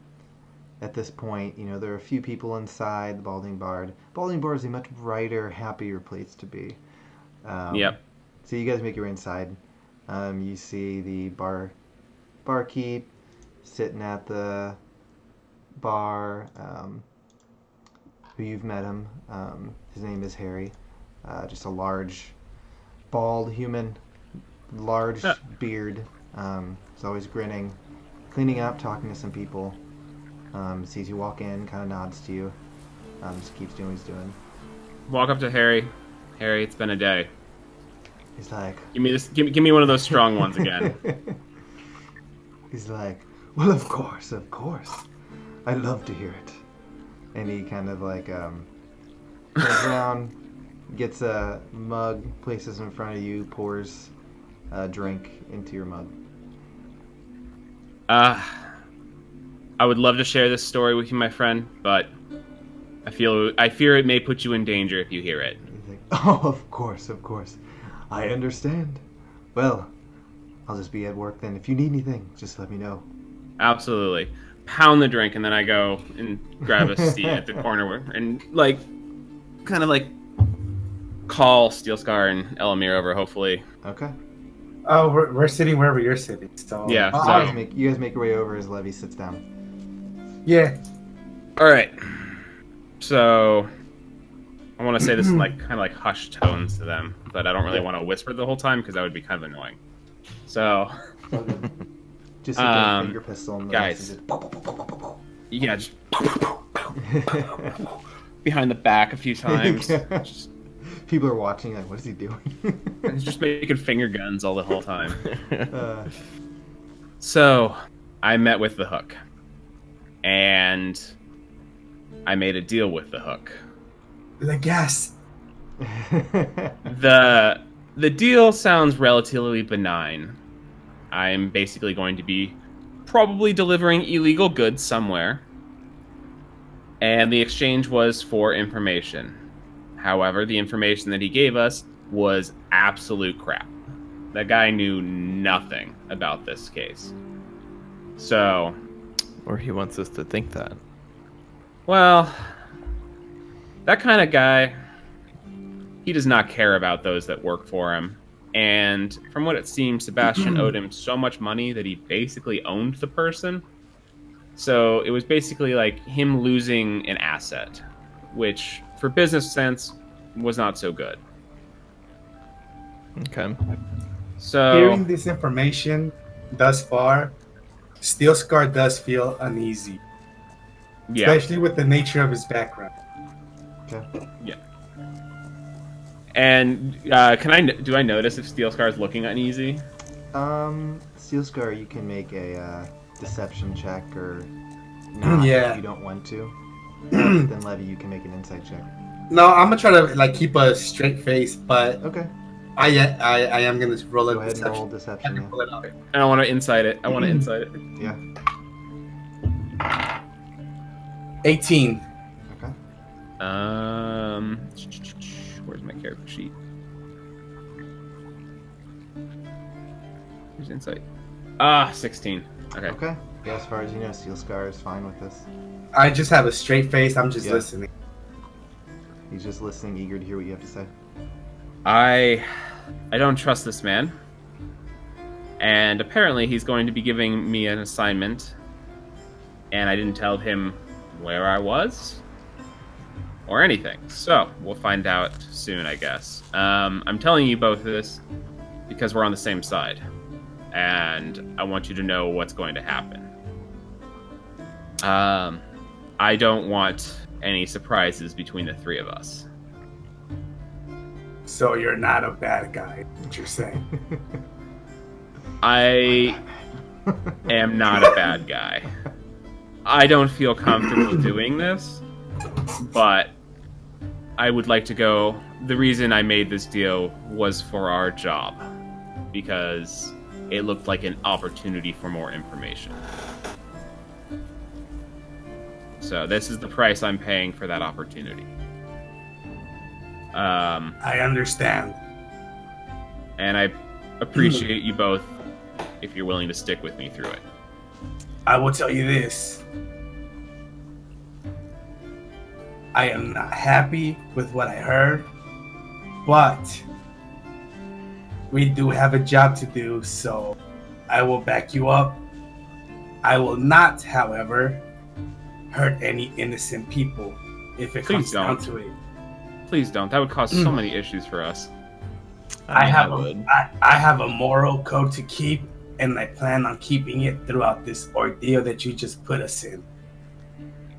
At this point, there are a few people inside the Balding Bard. Balding Bard is a much brighter, happier place to be. Yep. So you guys make your way inside. You see the barkeep sitting at the bar. Who you've met him. His name is Harry. Just a large, bald human, large Yeah. beard. He's always grinning, cleaning up, talking to some people. Sees you walk in, kind of nods to you. Just keeps doing what he's doing. Walk up to Harry. Harry, it's been a day. He's like, Give me this. Give me one of those strong ones again. he's like, well, of course. I love to hear it. And he kind of turns around, gets a mug, places it in front of you, pours a drink into your mug. I would love to share this story with you, my friend, but I fear it may put you in danger if you hear it. He's like, oh, of course. I understand. Well, I'll just be at work then. If you need anything, just let me know. Absolutely. pound the drink, and then I go and grab a seat at the corner and like kind of like call Steel Scar and Elamir over, hopefully. Okay. Oh, we're sitting wherever you're sitting. So Yeah. You So, guys make your way over as Levi sits down. yeah. all right. So I want to say this in like kind of like hushed tones to them, but I don't really want to whisper the whole time because that would be kind of annoying. So, Just hit the finger pistol and the guys. messages. yeah, just behind the back a few times. Just, People are watching, like, what is he doing? he's just making finger guns all the whole time. uh, So, I met with the Hook, and I made a deal with the Hook. Like, yes. The deal sounds relatively benign. I'm basically going to be probably delivering illegal goods somewhere, and the exchange was for information. However, the information that he gave us was absolute crap. That guy knew nothing about this case. So, Or he wants us to think that. well, that kind of guy, he does not care about those that work for him. And from what it seems, Sebastian owed him so much money that he basically owned the person. So it was basically like him losing an asset, which for business sense was not so good. Okay. So Hearing this information thus far, Steel Scar does feel uneasy, yeah, especially with the nature of his background. okay. and do I notice if Steel Scar is looking uneasy? Steel Scar, you can make a deception check or not Yeah. if you don't want to. Then Levi, you can make an insight check. No, I'm gonna try to like keep a straight face, but Okay. I am gonna roll Go a ahead and roll deception. deception. I can pull it up. And I want to insight it. I want to insight it. Yeah. 18. Okay. Where's my character sheet? Where's insight? 16. Okay. Okay. Yeah, as far as you know, Steel Scar is fine with this. I just have a straight face. I'm just Yeah. listening. He's just listening, eager to hear what you have to say. I don't trust this man. And apparently he's going to be giving me an assignment. And I didn't tell him where I was or anything. So we'll find out soon, I guess. I'm telling you both this because we're on the same side. And I want you to know what's going to happen. I don't want any surprises between the three of us. So you're not a bad guy, what you're saying. I am not a bad guy. I don't feel comfortable doing this, but I would like to go. The reason I made this deal was for our job, because it looked like an opportunity for more information. So this is the price I'm paying for that opportunity. I understand. And I appreciate you both if you're willing to stick with me through it. I will tell you this. I am not happy with what I heard, but we do have a job to do, so I will back you up. I will not, however, hurt any innocent people if it comes Please down don't. to it. Please don't. That would cause so many issues for us. I have would. I have a moral code to keep, and I plan on keeping it throughout this ordeal that you just put us in.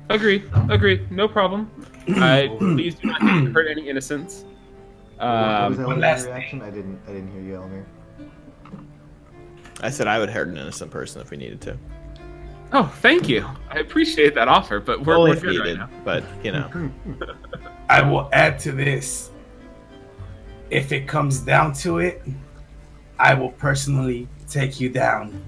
Agreed. No problem. Please do not hurt any innocents. What was one Elamir's last reaction? I didn't hear you, Elamir. I said I would hurt an innocent person if we needed to. Oh, thank you. I appreciate that offer, but we're if good right needed, now. but you know. I will add to this. If it comes down to it, I will personally take you down.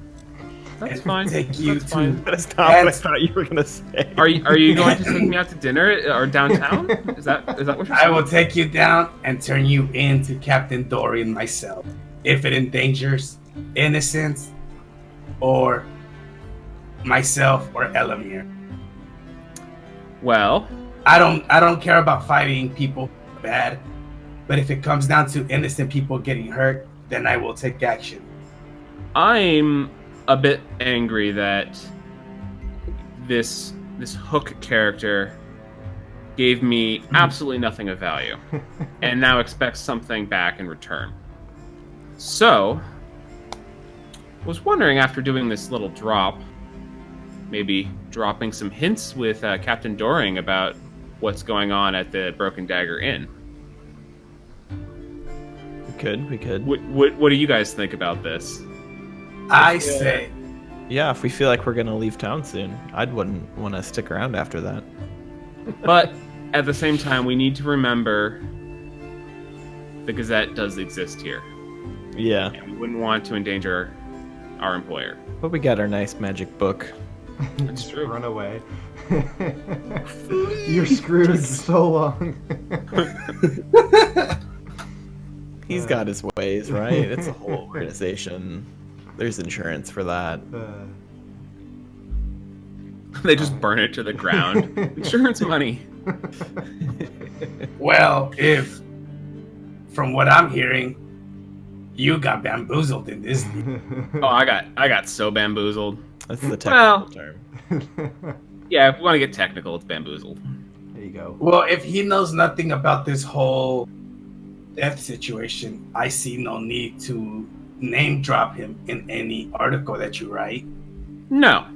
That's and fine. Take you That's to. fine. That's not what I thought you were gonna say. Are you going to take me out to dinner or downtown? Is that what you're I saying? will take you down and turn you into Captain Dorian myself. If it endangers innocence or myself or Elamir. Well, I don't care about fighting people bad, but if it comes down to innocent people getting hurt, then I will take action. I'm a bit angry that this Hook character gave me absolutely nothing of value, and now expects something back in return. So, was wondering after doing this little drop, maybe dropping some hints with Captain Doring about what's going on at the Broken Dagger Inn. We could. What do you guys think about this? I say, Yeah, if we feel like we're gonna leave town soon, wouldn't want to stick around after that. But at the same time, we need to remember the Gazette does exist here, Yeah, and we wouldn't want to endanger our employer. but we got our nice magic book. That's Just true. run away. You're screwed so long. He's got his ways, right? It's a whole organization. There's insurance for that. They just burn it to the ground. Insurance money. well, if from what I'm hearing, you got bamboozled in this. Oh, I got so bamboozled. That's the technical term. Yeah, if we want to get technical, it's bamboozled. There you go. Well, if he knows nothing about this whole death situation, I see no need to name drop him in any article that you write. No,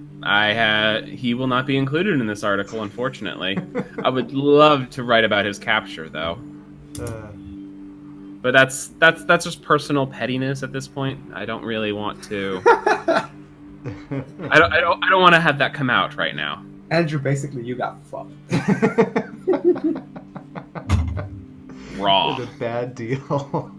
he will not be included in this article, unfortunately. I would love to write about his capture, though. But that's just personal pettiness at this point. I don't really want to. I don't want to have that come out right now. Andrew, basically, you got fucked. Raw. It was a bad deal.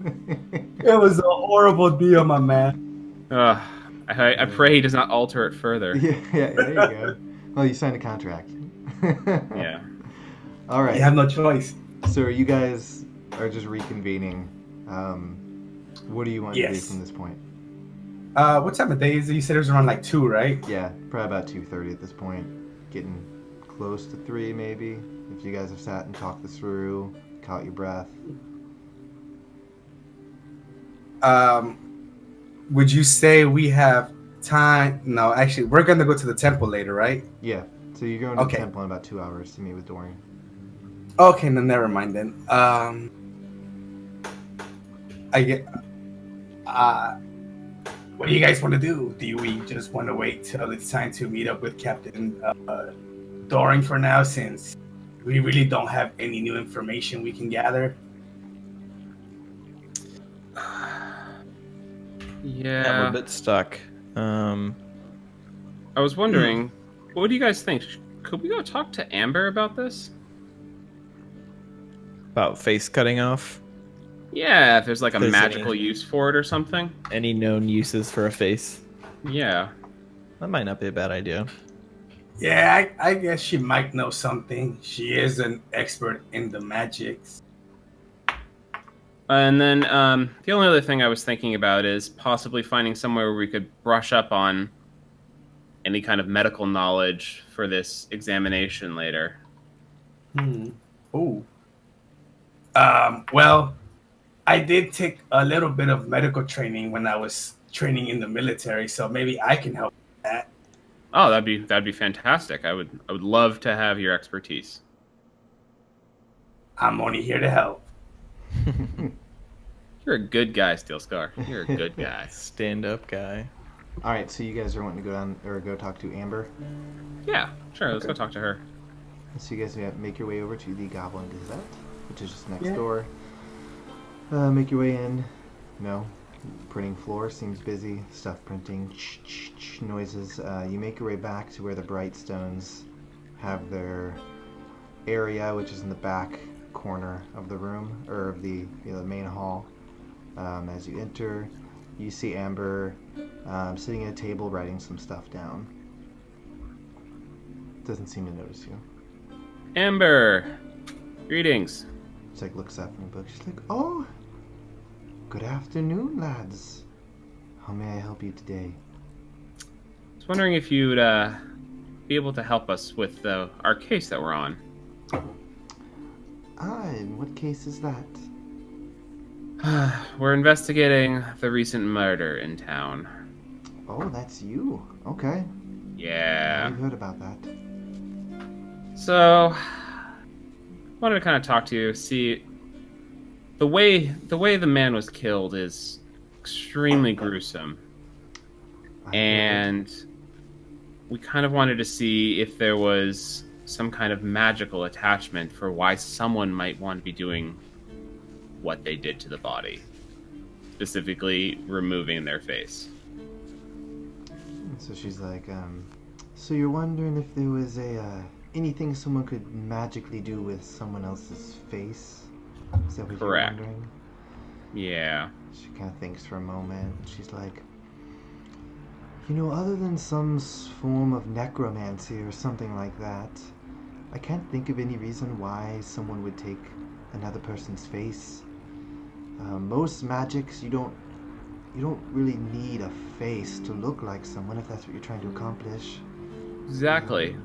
It was a horrible deal, my man. I pray he does not alter it further. yeah, there you go. Well, you signed a contract. Yeah. All right. You have no choice. So you guys are just reconvening. What do you want to do Yes. from this point? What time of day is it? You said it was around like 2, right? Yeah, probably about 2:30 at this point. Getting close to 3, maybe. If you guys have sat and talked this through, caught your breath. Would you say we have time? No, actually, we're gonna go to the temple later, right? Yeah. So you're going to Okay. the temple in about 2 hours to meet with Dorian. Okay, then never mind then. I get. What do you guys want to do? Do we just want to wait till it's time to meet up with Captain Doring for now, since we really don't have any new information we can gather? Yeah, we're a bit stuck. I was wondering, what do you guys think? Could we go talk to Amber about this? About face cutting off. Yeah, if there's like a There's magical use for it or something. Any known uses for a face? Yeah. That might not be a bad idea. Yeah, I guess she might know something. She is an expert in the magics. And then the only other thing I was thinking about is possibly finding somewhere where we could brush up on any kind of medical knowledge for this examination later. Ooh. Well, I did take a little bit of medical training when I was training in the military, so maybe I can help with that. Oh, that'd be fantastic. I would love to have your expertise. I'm only here to help. You're a good guy, Steel Scar. You're a good guy. Stand up guy. All right, so you guys are wanting to go down or go talk to Amber. Yeah, sure. Let's go talk to her. So you guys make your way over to the Goblin Gazette, which is just next door. Make your way in. No, printing floor seems busy. Stuff printing, noises. You make your way back to where the Brightstones have their area, which is in the back corner of the room or of the the main hall. As you enter, you see Amber sitting at a table writing some stuff down. Doesn't seem to notice you. Amber, greetings. She looks up from the book. She's like, "Oh, good afternoon, lads. How may I help you today?" wondering if you'd be able to help us with our case that we're on. And what case is that? We're investigating the recent murder in town. Oh, that's you. Okay. Yeah. We heard about that. So, wanted to kind of talk to you, see the way the man was killed is extremely gruesome. And we kind of wanted to see if there was some kind of magical attachment for why someone might want to be doing what they did to the body, specifically removing their face. So she's like, so you're wondering if there was anything someone could magically do with someone else's face? Is that what Correct. you're wondering? Yeah. She kind of thinks for a moment. She's like, other than some form of necromancy or something like that, I can't think of any reason why someone would take another person's face. Most magics, you don't really need a face to look like someone if that's what you're trying to accomplish. Exactly.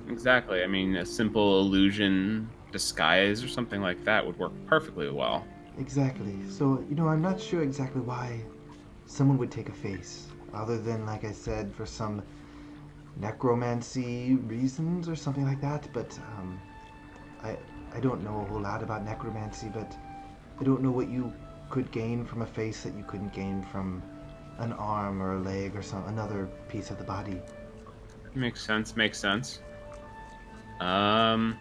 I mean, a simple illusion disguise or something like that would work perfectly well. Exactly. So, I'm not sure exactly why someone would take a face, other than, like I said, for some necromancy reasons or something like that, but I don't know a whole lot about necromancy, but I don't know what you could gain from a face that you couldn't gain from an arm or a leg or another piece of the body. Makes sense. Alright.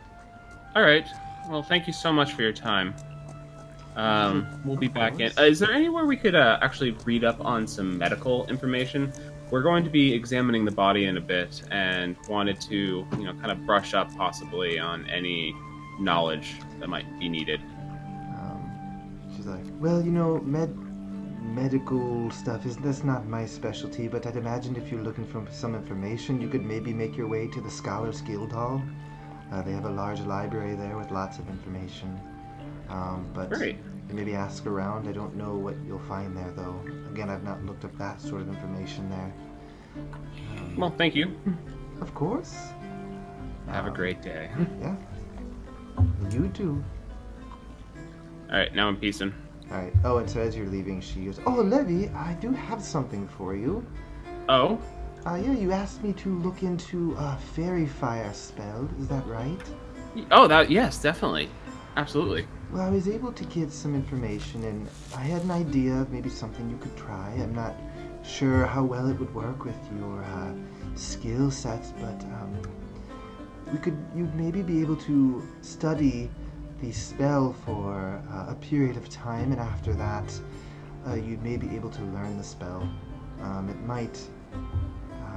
Well, thank you so much for your time. We'll be back in. Is there anywhere we could actually read up on some medical information? We're going to be examining the body in a bit and wanted to, kind of brush up possibly on any knowledge that might be needed. She's like, well, medical stuff that's not my specialty, but I'd imagine if you're looking for some information, you could maybe make your way to the Scholars Guild Hall. They have a large library there with lots of information. But Great. maybe ask around. I don't know what you'll find there, though. Again, I've not looked up that sort of information there. Well, thank you. Of course. Have a great day. Yeah. You too. Alright, now I'm peacing. Alright. Oh, and so as you're leaving, she goes, oh, Levi, I do have something for you. Oh? Yeah, you asked me to look into a fairy fire spell. Is that right? Oh, yes, definitely. Absolutely. Well, I was able to get some information, and I had an idea of maybe something you could try. I'm not sure how well it would work with your skill sets, but you'd maybe be able to study the spell for a period of time, and after that, you'd maybe be able to learn the spell. It might.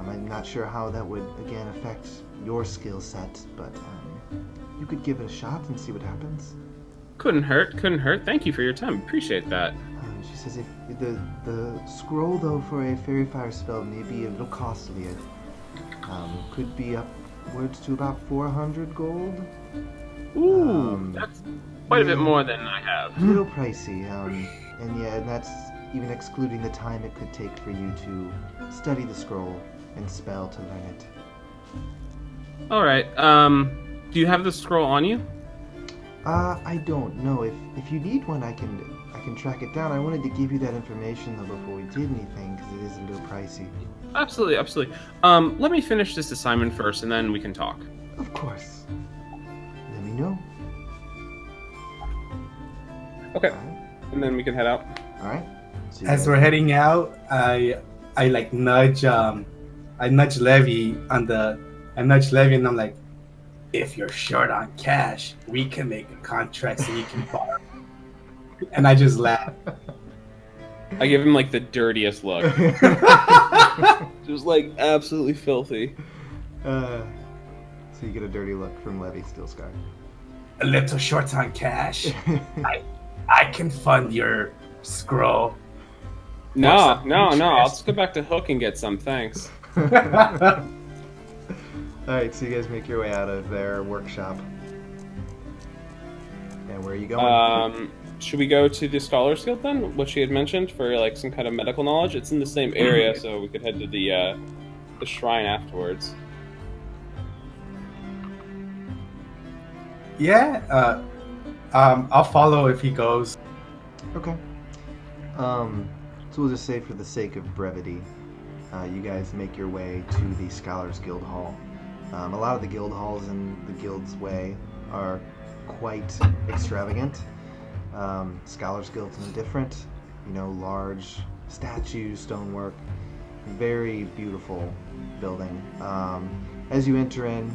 I'm not sure how that would again affect your skill set, but you could give it a shot and see what happens. Couldn't hurt. Thank you for your time. Appreciate that. She says if the scroll, though, for a fairy fire spell may be a little costly. It could be upwards to about 400 gold. Ooh, that's quite a bit more than I have. A little pricey. And that's even excluding the time it could take for you to study the scroll and spell to learn it. All right. Do you have the scroll on you? I don't know. If you need one, I can track it down. I wanted to give you that information though before we did anything because it is a little pricey. Absolutely. Let me finish this assignment first, and then we can talk. Of course. Let me know. Okay. And then we can head out. All right. As we're heading out, I nudge Levi and I'm like, if you're short on cash, we can make a contract so you can borrow. And I just laugh. I give him like the dirtiest look. Just like absolutely filthy. So you get a dirty look from Levi Steelscar. A little short on cash. I can fund your scroll. No. I'll just go back to Hook and get some, thanks. Alright, so you guys make your way out of their workshop. And where are you going? Should we go to the Scholars Guild then? What she had mentioned for like some kind of medical knowledge? It's in the same area, so we could head to the the shrine afterwards. Yeah. I'll follow if he goes. Okay. So we'll just say for the sake of brevity, you guys make your way to the Scholars Guild Hall. A lot of the guild halls in the guild's way are quite extravagant. Scholars Guild's no different. Large statues, stonework, very beautiful building. As you enter in,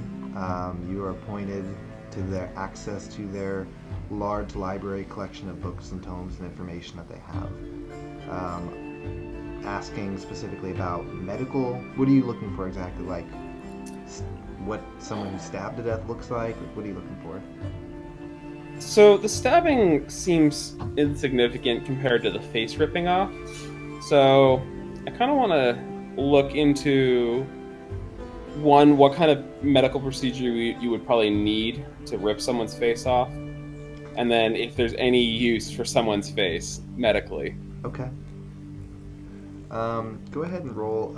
you are pointed to their access to their large library collection of books and tomes and information that they have. Asking specifically about medical, what are you looking for exactly? Like what someone who's stabbed to death looks like? What are you looking for? So the stabbing seems insignificant compared to the face ripping off. So I kind of want to look into one, what kind of medical procedure you would probably need to rip someone's face off, and then if there's any use for someone's face medically. Okay. Go ahead and roll,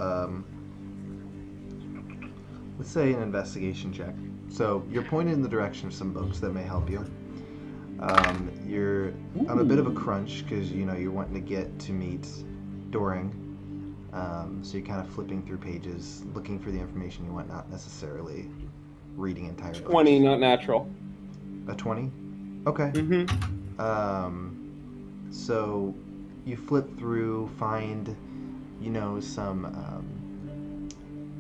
let's say an investigation check. So you're pointed in the direction of some books that may help you. You're on a bit of a crunch because, you're wanting to get to meet Doring. So you're kind of flipping through pages, looking for the information you want, not necessarily reading entire books. 20, not natural. A 20? Okay. So you flip through, find, some,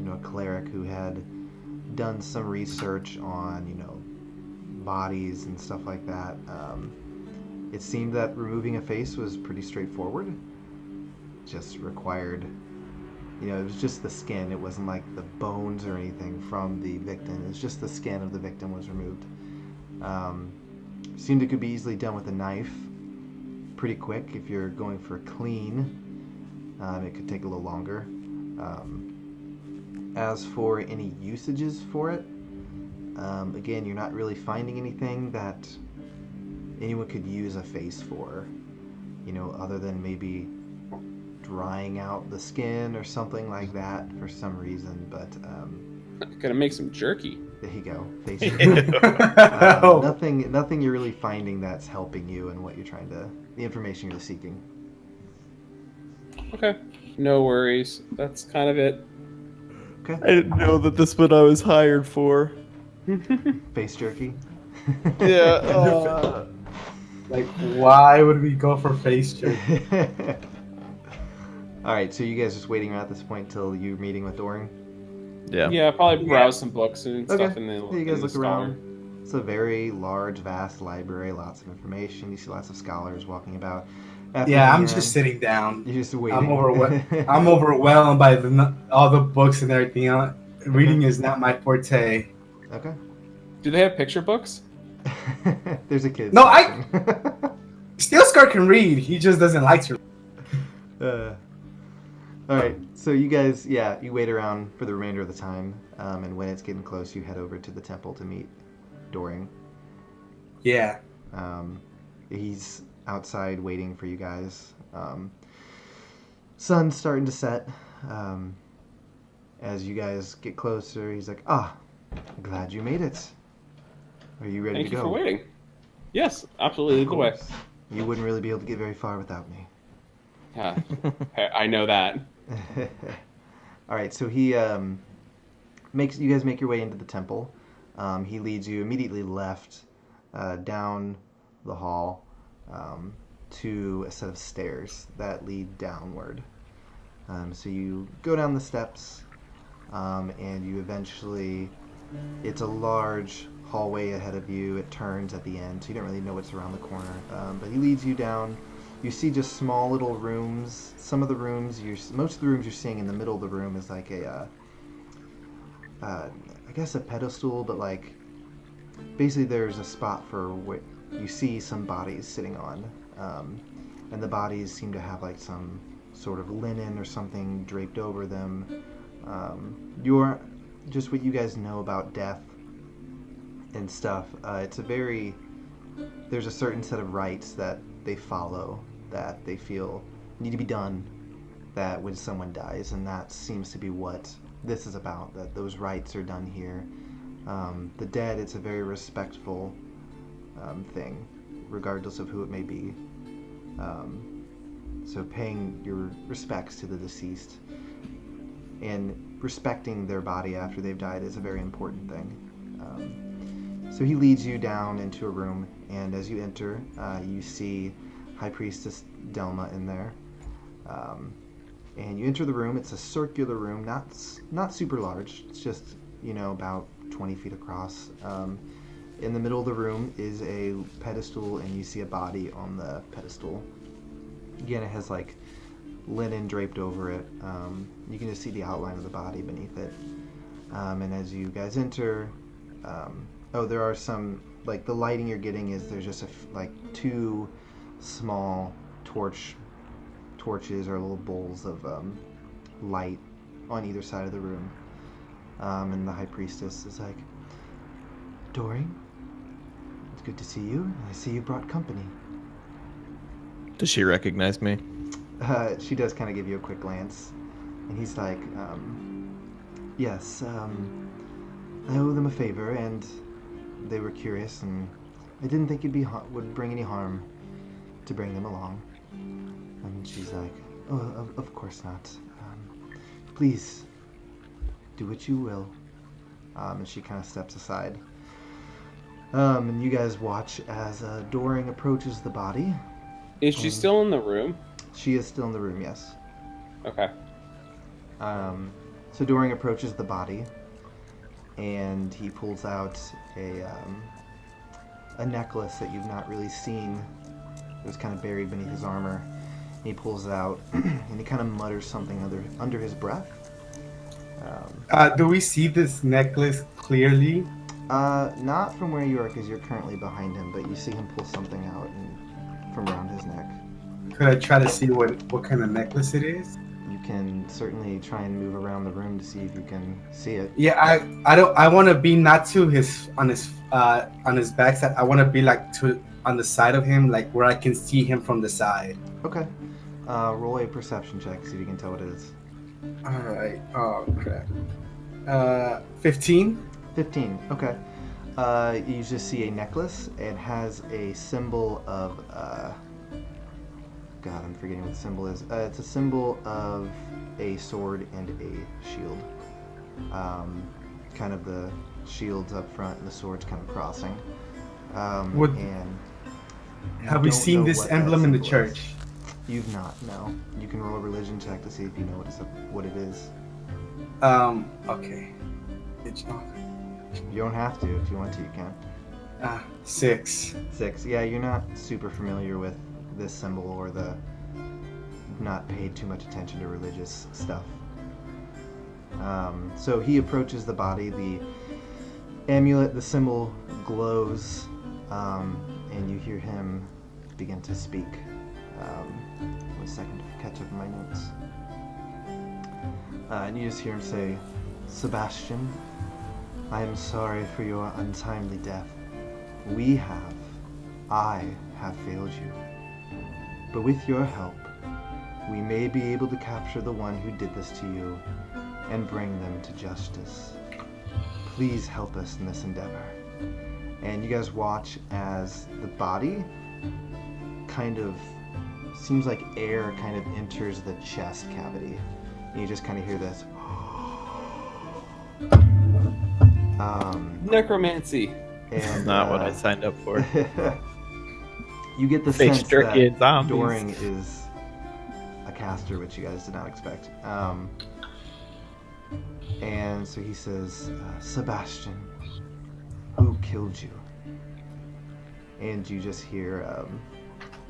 a cleric who had done some research on, bodies and stuff like that. It seemed that removing a face was pretty straightforward. Just required, it was just the skin. It wasn't like the bones or anything from the victim. It was just the skin of the victim was removed. Seemed it could be easily done with a knife pretty quick. If you're going for clean, it could take a little longer. As for any usages for it, again, you're not really finding anything that anyone could use a face for, other than maybe drying out the skin or something like that for some reason. But Gonna make some jerky. there you go, face nothing you're really finding that's helping you in what you're trying to, the information you're seeking. Okay, no worries. That's kind of it. Okay. I didn't know that this is what I was hired for. Face jerky. Yeah. Like, why would we go for face jerky? All right, so you guys just waiting around at this point till you're meeting with Doring? Yeah. Yeah, probably browse some books and stuff in the. Yeah, you guys in look the around. It's a very large, vast library, lots of information. You see lots of scholars walking about. Yeah, I'm just sitting down. You're just waiting. I'm overwhelmed by all the books and everything. Reading is not my forte. Okay. Do they have picture books? There's a kid. No, Steel Scar can read. He just doesn't like to. All right, so you guys, you wait around for the remainder of the time, and when it's getting close, you head over to the temple to meet Doring. Yeah. He's outside waiting for you guys. Sun's starting to set. As you guys get closer, he's like, glad you made it. Are you ready Thank to you go? for waiting. Yes, absolutely. Lead the way. You wouldn't really be able to get very far without me. Yeah, I know that. All right, so he makes you guys make your way into the temple. He leads you immediately left down the hall to a set of stairs that lead downward. So you go down the steps, and you eventually, it's a large hallway ahead of you. It turns at the end, so you don't really know what's around the corner. But he leads you down. You see just small little rooms. Most of the rooms you're seeing in the middle of the room is like I guess a pedestal, but like basically there's a spot for what you see some bodies sitting on, and the bodies seem to have like some sort of linen or something draped over them. You're just what you guys know about death and stuff. There's a certain set of rites that they follow that they feel need to be done that when someone dies, and that seems to be what this is about, that those rites are done here. The dead, it's a very respectful thing, regardless of who it may be. So paying your respects to the deceased and respecting their body after they've died is a very important thing. So he leads you down into a room, and as you enter, you see High Priestess Delma in there. And you enter the room. It's a circular room, not super large. It's just, about 20 feet across. In the middle of the room is a pedestal, and you see a body on the pedestal. Again, it has like linen draped over it. You can just see the outline of the body beneath it. And as you guys enter, there are some, like, the lighting you're getting is there's just two small torches or little bowls of light on either side of the room. And the High Priestess is like, Dory, it's good to see you. I see you brought company. Does she recognize me? She does kind of give you a quick glance. And he's like, yes, I owe them a favor, and they were curious, and I didn't think it would bring any harm to bring them along. And she's like, oh, of course not. Please, do what you will. And she kind of steps aside. And you guys watch as Doring approaches the body. Is she still in the room? She is still in the room, yes. Okay. So Doring approaches the body, and he pulls out a necklace that you've not really seen. It was kind of buried beneath his armor. And he pulls it out, and he kind of mutters something under his breath. Do we see this necklace clearly? Not from where you are, because you're currently behind him, but you see him pull something out from around his neck. Could I try to see what kind of necklace it is? You can certainly try and move around the room to see if you can see it. Yeah, I want to be not to his on his backside. I want to be like on the side of him, like where I can see him from the side. Okay. Roll a perception check, see if you can tell what it is. All right. Oh crap. 15. 15. Okay. You just see a necklace. It has a symbol of. God, I'm forgetting what the symbol is. It's a symbol of a sword and a shield. Kind of the shield's up front and the sword's kind of crossing. Have we seen this emblem in the church? You've not, no. You can roll a religion check to see if you know what it is. Okay. You don't have to. If you want to, you can. 6. 6. Yeah, you're not super familiar with this symbol, or not paid too much attention to religious stuff. So he approaches the body. The amulet, the symbol glows, and you hear him begin to speak. 1 second to catch up on my notes. And you just hear him say, Sebastian, I am sorry for your untimely death. I have failed you. But with your help, we may be able to capture the one who did this to you and bring them to justice. Please help us in this endeavor. And you guys watch as the body kind of seems like air kind of enters the chest cavity. And you just kind of hear this. Necromancy. And, Not what I signed up for. You get the Face sense jerky that and zombies. Doring is a caster, which you guys did not expect. And so he says, Sebastian, who killed you? And you just hear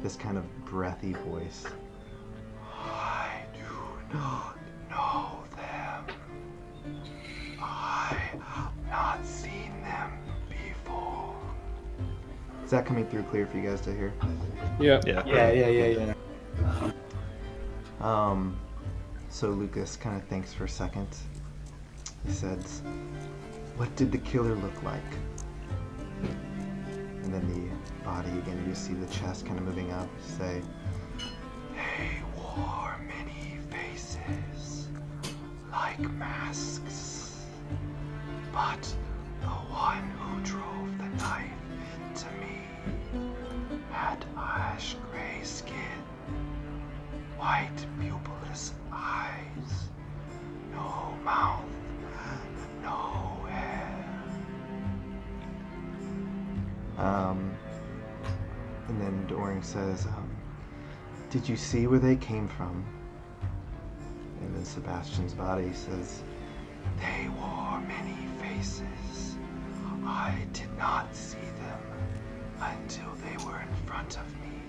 this kind of breathy voice. I do not know them. I have not seen them before. Is that coming through clear for you guys to hear? Yeah. Yeah. So Lucas kind of thinks for a second. He says, what did the killer look like? And then the body, again, you see the chest kind of moving up. Say, they wore many faces, like masks. asks, but the one who drove the knife to me had ash gray skin, white pupilless eyes, no mouth, no hair. And then Doring says, did you see where they came from? And then Sebastian's body says, they wore many faces. I did not see them until they were in front of me.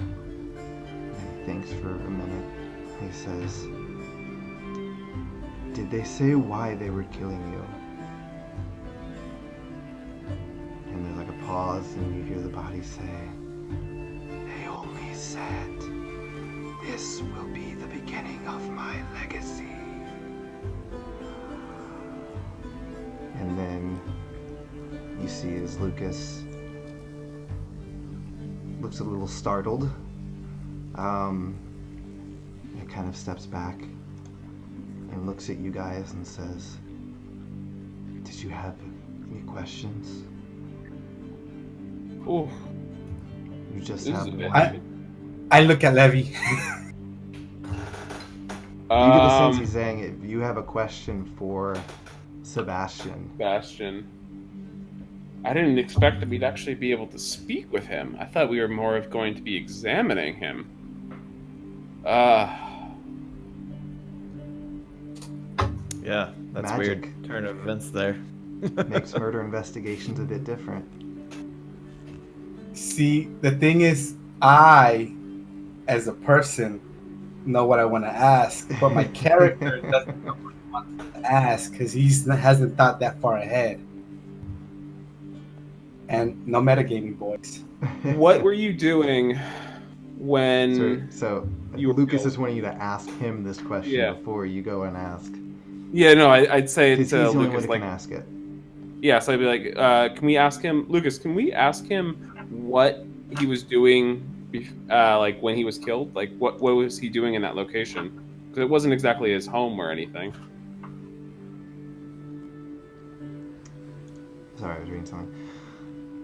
And he thinks for a minute. He says, did they say why they were killing you? And there's like a pause, and you hear the body say, they only said, this will be the beginning of my legacy. And then you see as Lucas looks a little startled. He kind of steps back and looks at you guys and says, did you have any questions? Ooh. You just This have is a bit- one. I look at Levi. You get the sense he's saying, if you have a question for Sebastian. Bastion. I didn't expect that we'd actually be able to speak with him. I thought we were more of going to be examining him. Yeah, that's Magic. weird. Turn of events there. Makes murder investigations a bit different. See, the thing is, I, as a person, know what I want to ask, but my character doesn't know what he wants to ask because he hasn't thought that far ahead. And no metagaming, boys. What were you doing when... So You were Lucas killed? is wanting you to ask him this question Yeah. before you go and ask. Yeah, no, I'd say Because to he's the only one Lucas, that like, can ask it. yeah, so I'd be like, can we ask him, Lucas, can we ask him what he was doing, like, when he was killed? Like, what was he doing in that location? Because it wasn't exactly his home or anything. Sorry, I was reading something.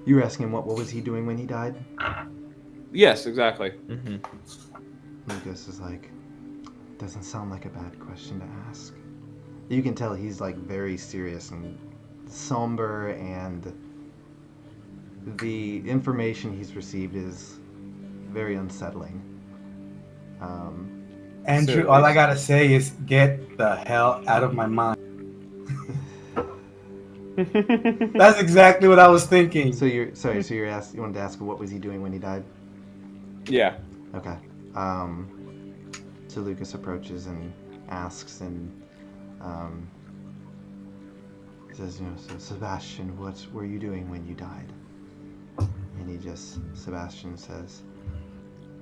You were asking him what was he doing when he died? Yes, exactly. Mm-hmm. Lucas is like, doesn't sound like a bad question to ask. You can tell he's like very serious and somber, and the information he's received is very unsettling. Andrew, So all I it's- gotta say is get the hell out of my mind. That's exactly what I was thinking. So you wanted to ask what was he doing when he died? Yeah. Okay. So Lucas approaches and asks, and says, so Sebastian, what were you doing when you died? And Sebastian says,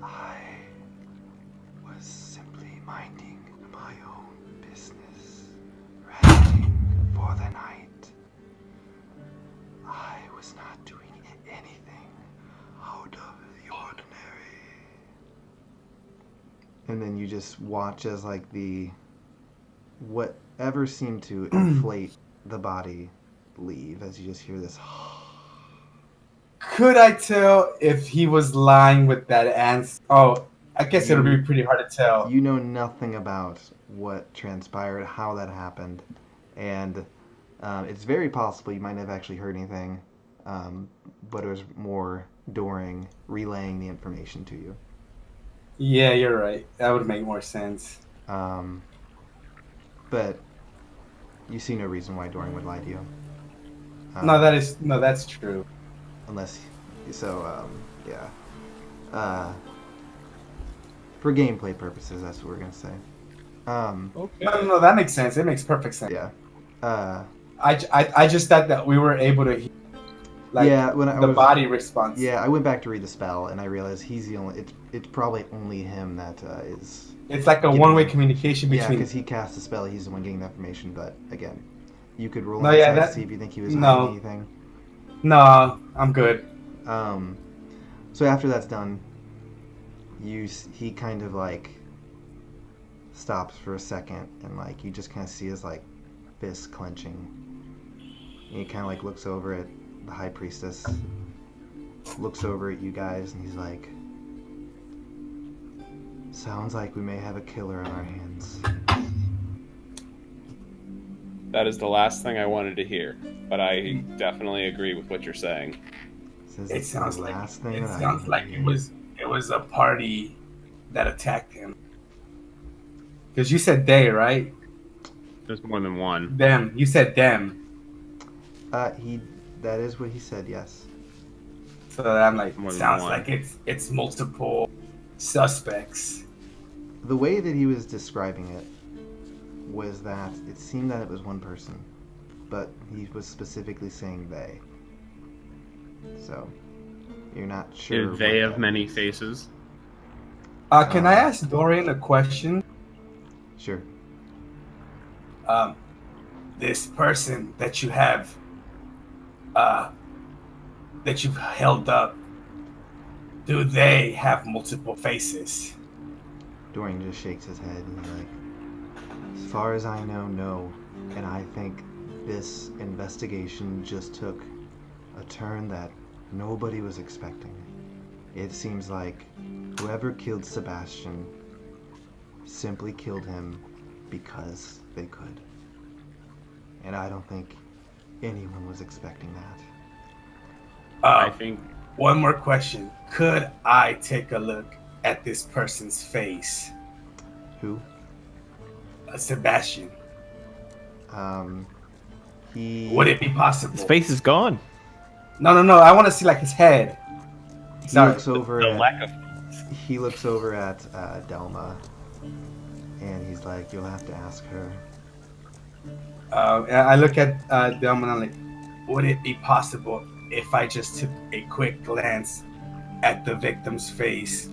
I was simply minding my own business, resting for the night. I was not doing anything out of the ordinary. And then you just watch as like whatever seemed to inflate the body leave, as you just hear this. Could I tell if he was lying with that answer? Oh, I guess it'll be pretty hard to tell. You know nothing about what transpired, how that happened, and it's very possible you might not have actually heard anything, but it was more Doring relaying the information to you. Yeah, you're right. That would make more sense. But you see no reason why Doring would lie to you. That's true. Unless, yeah. For gameplay purposes, that's what we're gonna say. Okay. No, that makes sense. It makes perfect sense. Yeah. I just thought that we were able to, when I the was, body response. Yeah, I went back to read the spell, and I realized he's the only. It's probably only him that is. It's like a Getting one-way that. communication Yeah, between. because he cast the spell, he's the one getting the information. But again, you could roll No, outside yeah, to that- see if you think he was no. hiding anything. No, I'm good. So after that's done, he kind of like stops for a second, and like you just kind of see his like fists clenching. And he kind of like looks over at the high priestess, looks over at you guys, and he's like, "Sounds like we may have a killer on our hands." That is the last thing I wanted to hear, but I definitely agree with what you're saying. Says It it's the sounds like last thing it that I sounds can like hear. it was a party that attacked him. Because you said they, right? There's more than one. Them. You said them. That is what he said. Yes. So I'm like, More than sounds one. like it's multiple suspects. The way that he was describing it was that it seemed that it was one person, but he was specifically saying they. So you're not sure. Did they what have that many means. faces? Can I ask Dorian a question? Sure. This person that you have, that you've held up, do they have multiple faces? Dorian just shakes his head and he's like, "As far as I know, no. And I think this investigation just took a turn that nobody was expecting. It seems like whoever killed Sebastian simply killed him because they could. And I don't think anyone was expecting that." I think One more question. Could I take a look at this person's face? Who? Sebastian. He... Would it be possible? His face is gone. No. I want to see like his head. He Sorry. looks over the at... lack of. He looks over at Delma, and he's like, "You'll have to ask her." I look at them and I'm like, would it be possible if I just took a quick glance at the victim's face?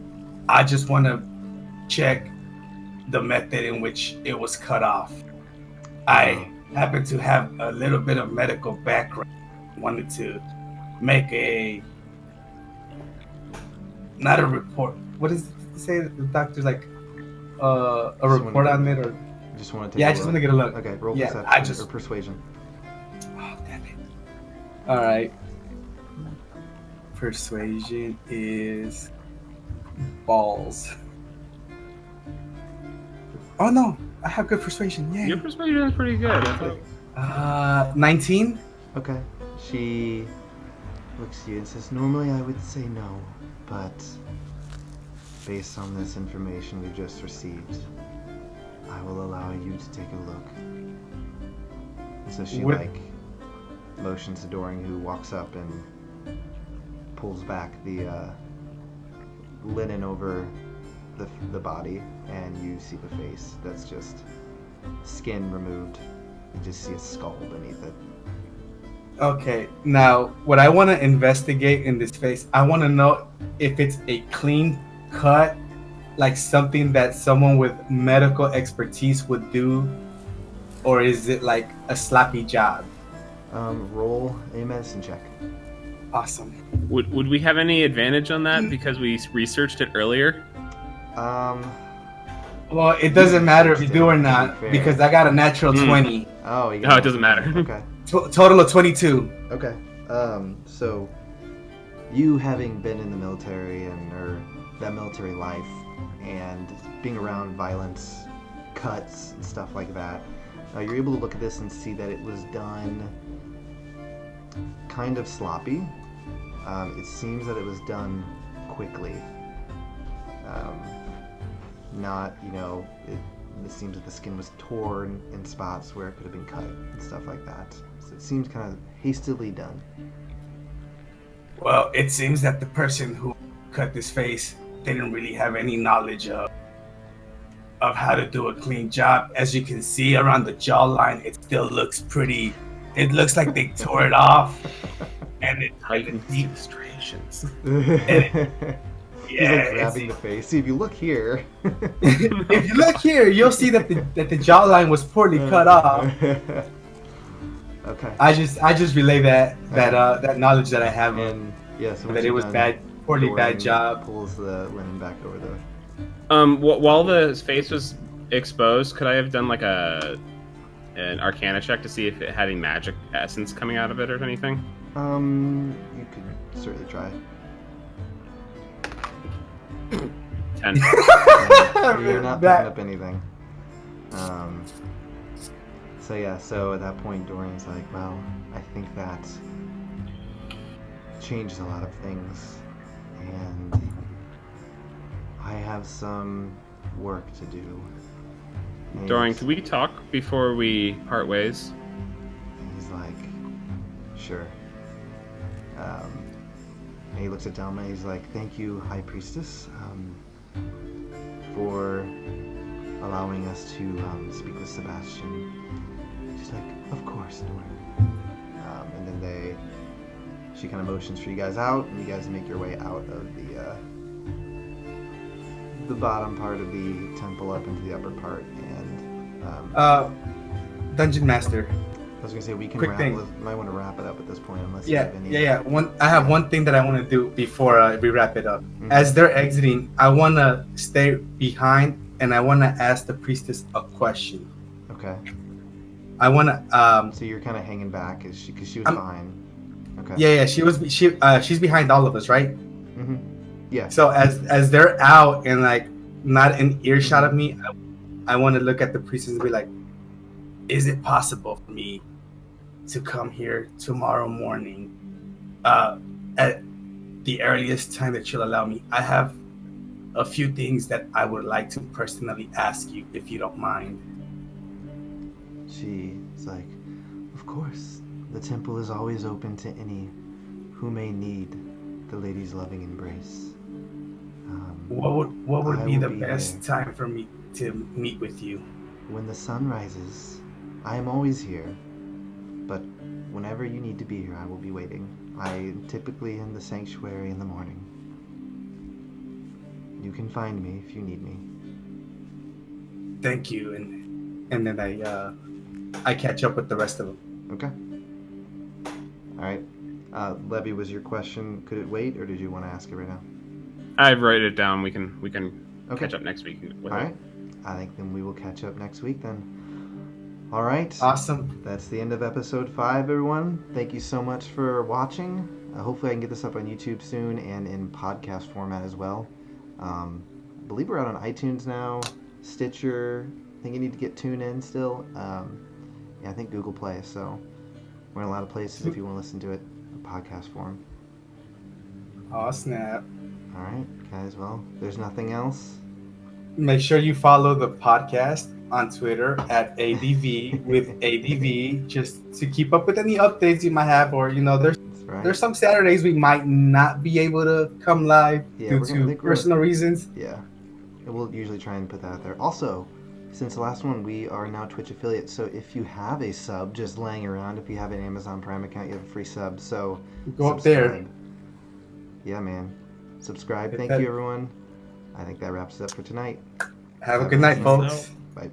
I just want to check the method in which it was cut off. I happen to have a little bit of medical background. Wanted to make not a report. What does it say? The doctor's like a Just report wanna on get- it, or Just want to take yeah, a I just look. want to get a look. Okay, roll Yeah, perception I just- or persuasion. Oh, damn it. All right. Persuasion is balls. Oh no, I have good persuasion. Your Yay. persuasion is pretty good. I thought. 19. Okay. She looks at you and says, "Normally I would say no, but based on this information we just received, I will allow you to take a look." So she What- like motions to Dorian, who walks up and pulls back the linen over the body, and you see the face. That's just skin removed. You just see a skull beneath it. Okay, now what I want to investigate in this face, I want to know if it's a clean cut, like something that someone with medical expertise would do, or is it like a sloppy job? Roll a medicine check. Awesome. Would we have any advantage on that because we researched it earlier? Well, it doesn't matter if you do or not, Fair. because I got a natural 20. Oh, you No, it doesn't matter. Okay. Total of 22. Okay. So you having been in the military or that military life and being around violence, cuts and stuff like that, you're able to look at this and see that it was done kind of sloppy. It seems that it was done quickly. Not, it seems that the skin was torn in spots where it could have been cut and stuff like that. So it seems kind of hastily done. Well, it seems that the person who cut this face didn't really have any knowledge of how to do a clean job. As you can see around the jawline, it still looks pretty. It looks like they tore it off, and it Heightened deep. illustrations. He's Yeah, like grabbing the face. See, if you look here. if you look here, you'll see that the jawline was poorly cut off. Okay. I just relay that knowledge that I have of And yeah, so that once it you're was done, poorly Dorian bad job. Pulls the linen back over the. While the face was exposed, could I have done like an Arcana check to see if it had any magic essence coming out of it or anything? You could certainly try. 10. You're not picking up anything. So yeah, so at that point, Dorian's like, well, I think that changed a lot of things, and I have some work to do. And Dorian, could we talk before we part ways? he's like, sure. And he looks at Delma. He's like, thank you, High Priestess, for allowing us to speak with Sebastian. She's like, of course, Dorian. And then she kind of motions for you guys out, and you guys make your way out of the bottom part of the temple up into the upper part. And Dungeon Master. I was gonna say we can Quick thing. might want to wrap it up at this point, unless you have any. Yeah. I have one thing that I want to do before we wrap it up. Mhm. As they're exiting, I want to stay behind and I want to ask the priestess a question. Okay. I want to. So you're kind of hanging back, because she was behind. Okay. Yeah. She's behind all of us, right? Mm-hmm. Yeah. So as they're out and like not in earshot of me, I want to look at the priestess and be like, is it possible for me to come here tomorrow morning at the earliest time that you'll allow me? I have a few things that I would like to personally ask you, if you don't mind. She's like, of course, the temple is always open to any who may need the lady's loving embrace. What would I be will the be best time for me to meet with you? When the sun rises, I am always here, but whenever you need to be here, I will be waiting. I am typically in the sanctuary in the morning. You can find me if you need me. Thank you, and then I catch up with the rest of them. Okay. All right. Levy, was your question, could it wait, or did you want to ask it right now? I wrote it down. We can Okay. catch up next week with All it. right. I think then we will catch up next week then. All right. Awesome. That's the end of episode 5, everyone. Thank you so much for watching. Hopefully I can get this up on YouTube soon and in podcast format as well. I believe we're out on iTunes now, Stitcher. I think you need to get TuneIn still. Yeah, I think Google Play. So we're in a lot of places if you want to listen to it in podcast form. Oh, snap. All right, guys. Well, there's nothing else. Make sure you follow the podcast on Twitter at ADV with ADV, just to keep up with any updates you might have, or That's right. there's some Saturdays we might not be able to come live due to personal reasons. Yeah, and we'll usually try and put that out there. Also, since the last one, we are now Twitch affiliates, so if you have a sub just laying around, if you have an Amazon Prime account, you have a free sub, so Go up there. subscribe. Yeah, man. Subscribe. Hit Thank that- you, everyone. I think that wraps it up for tonight. Have a good night, folks. Bye.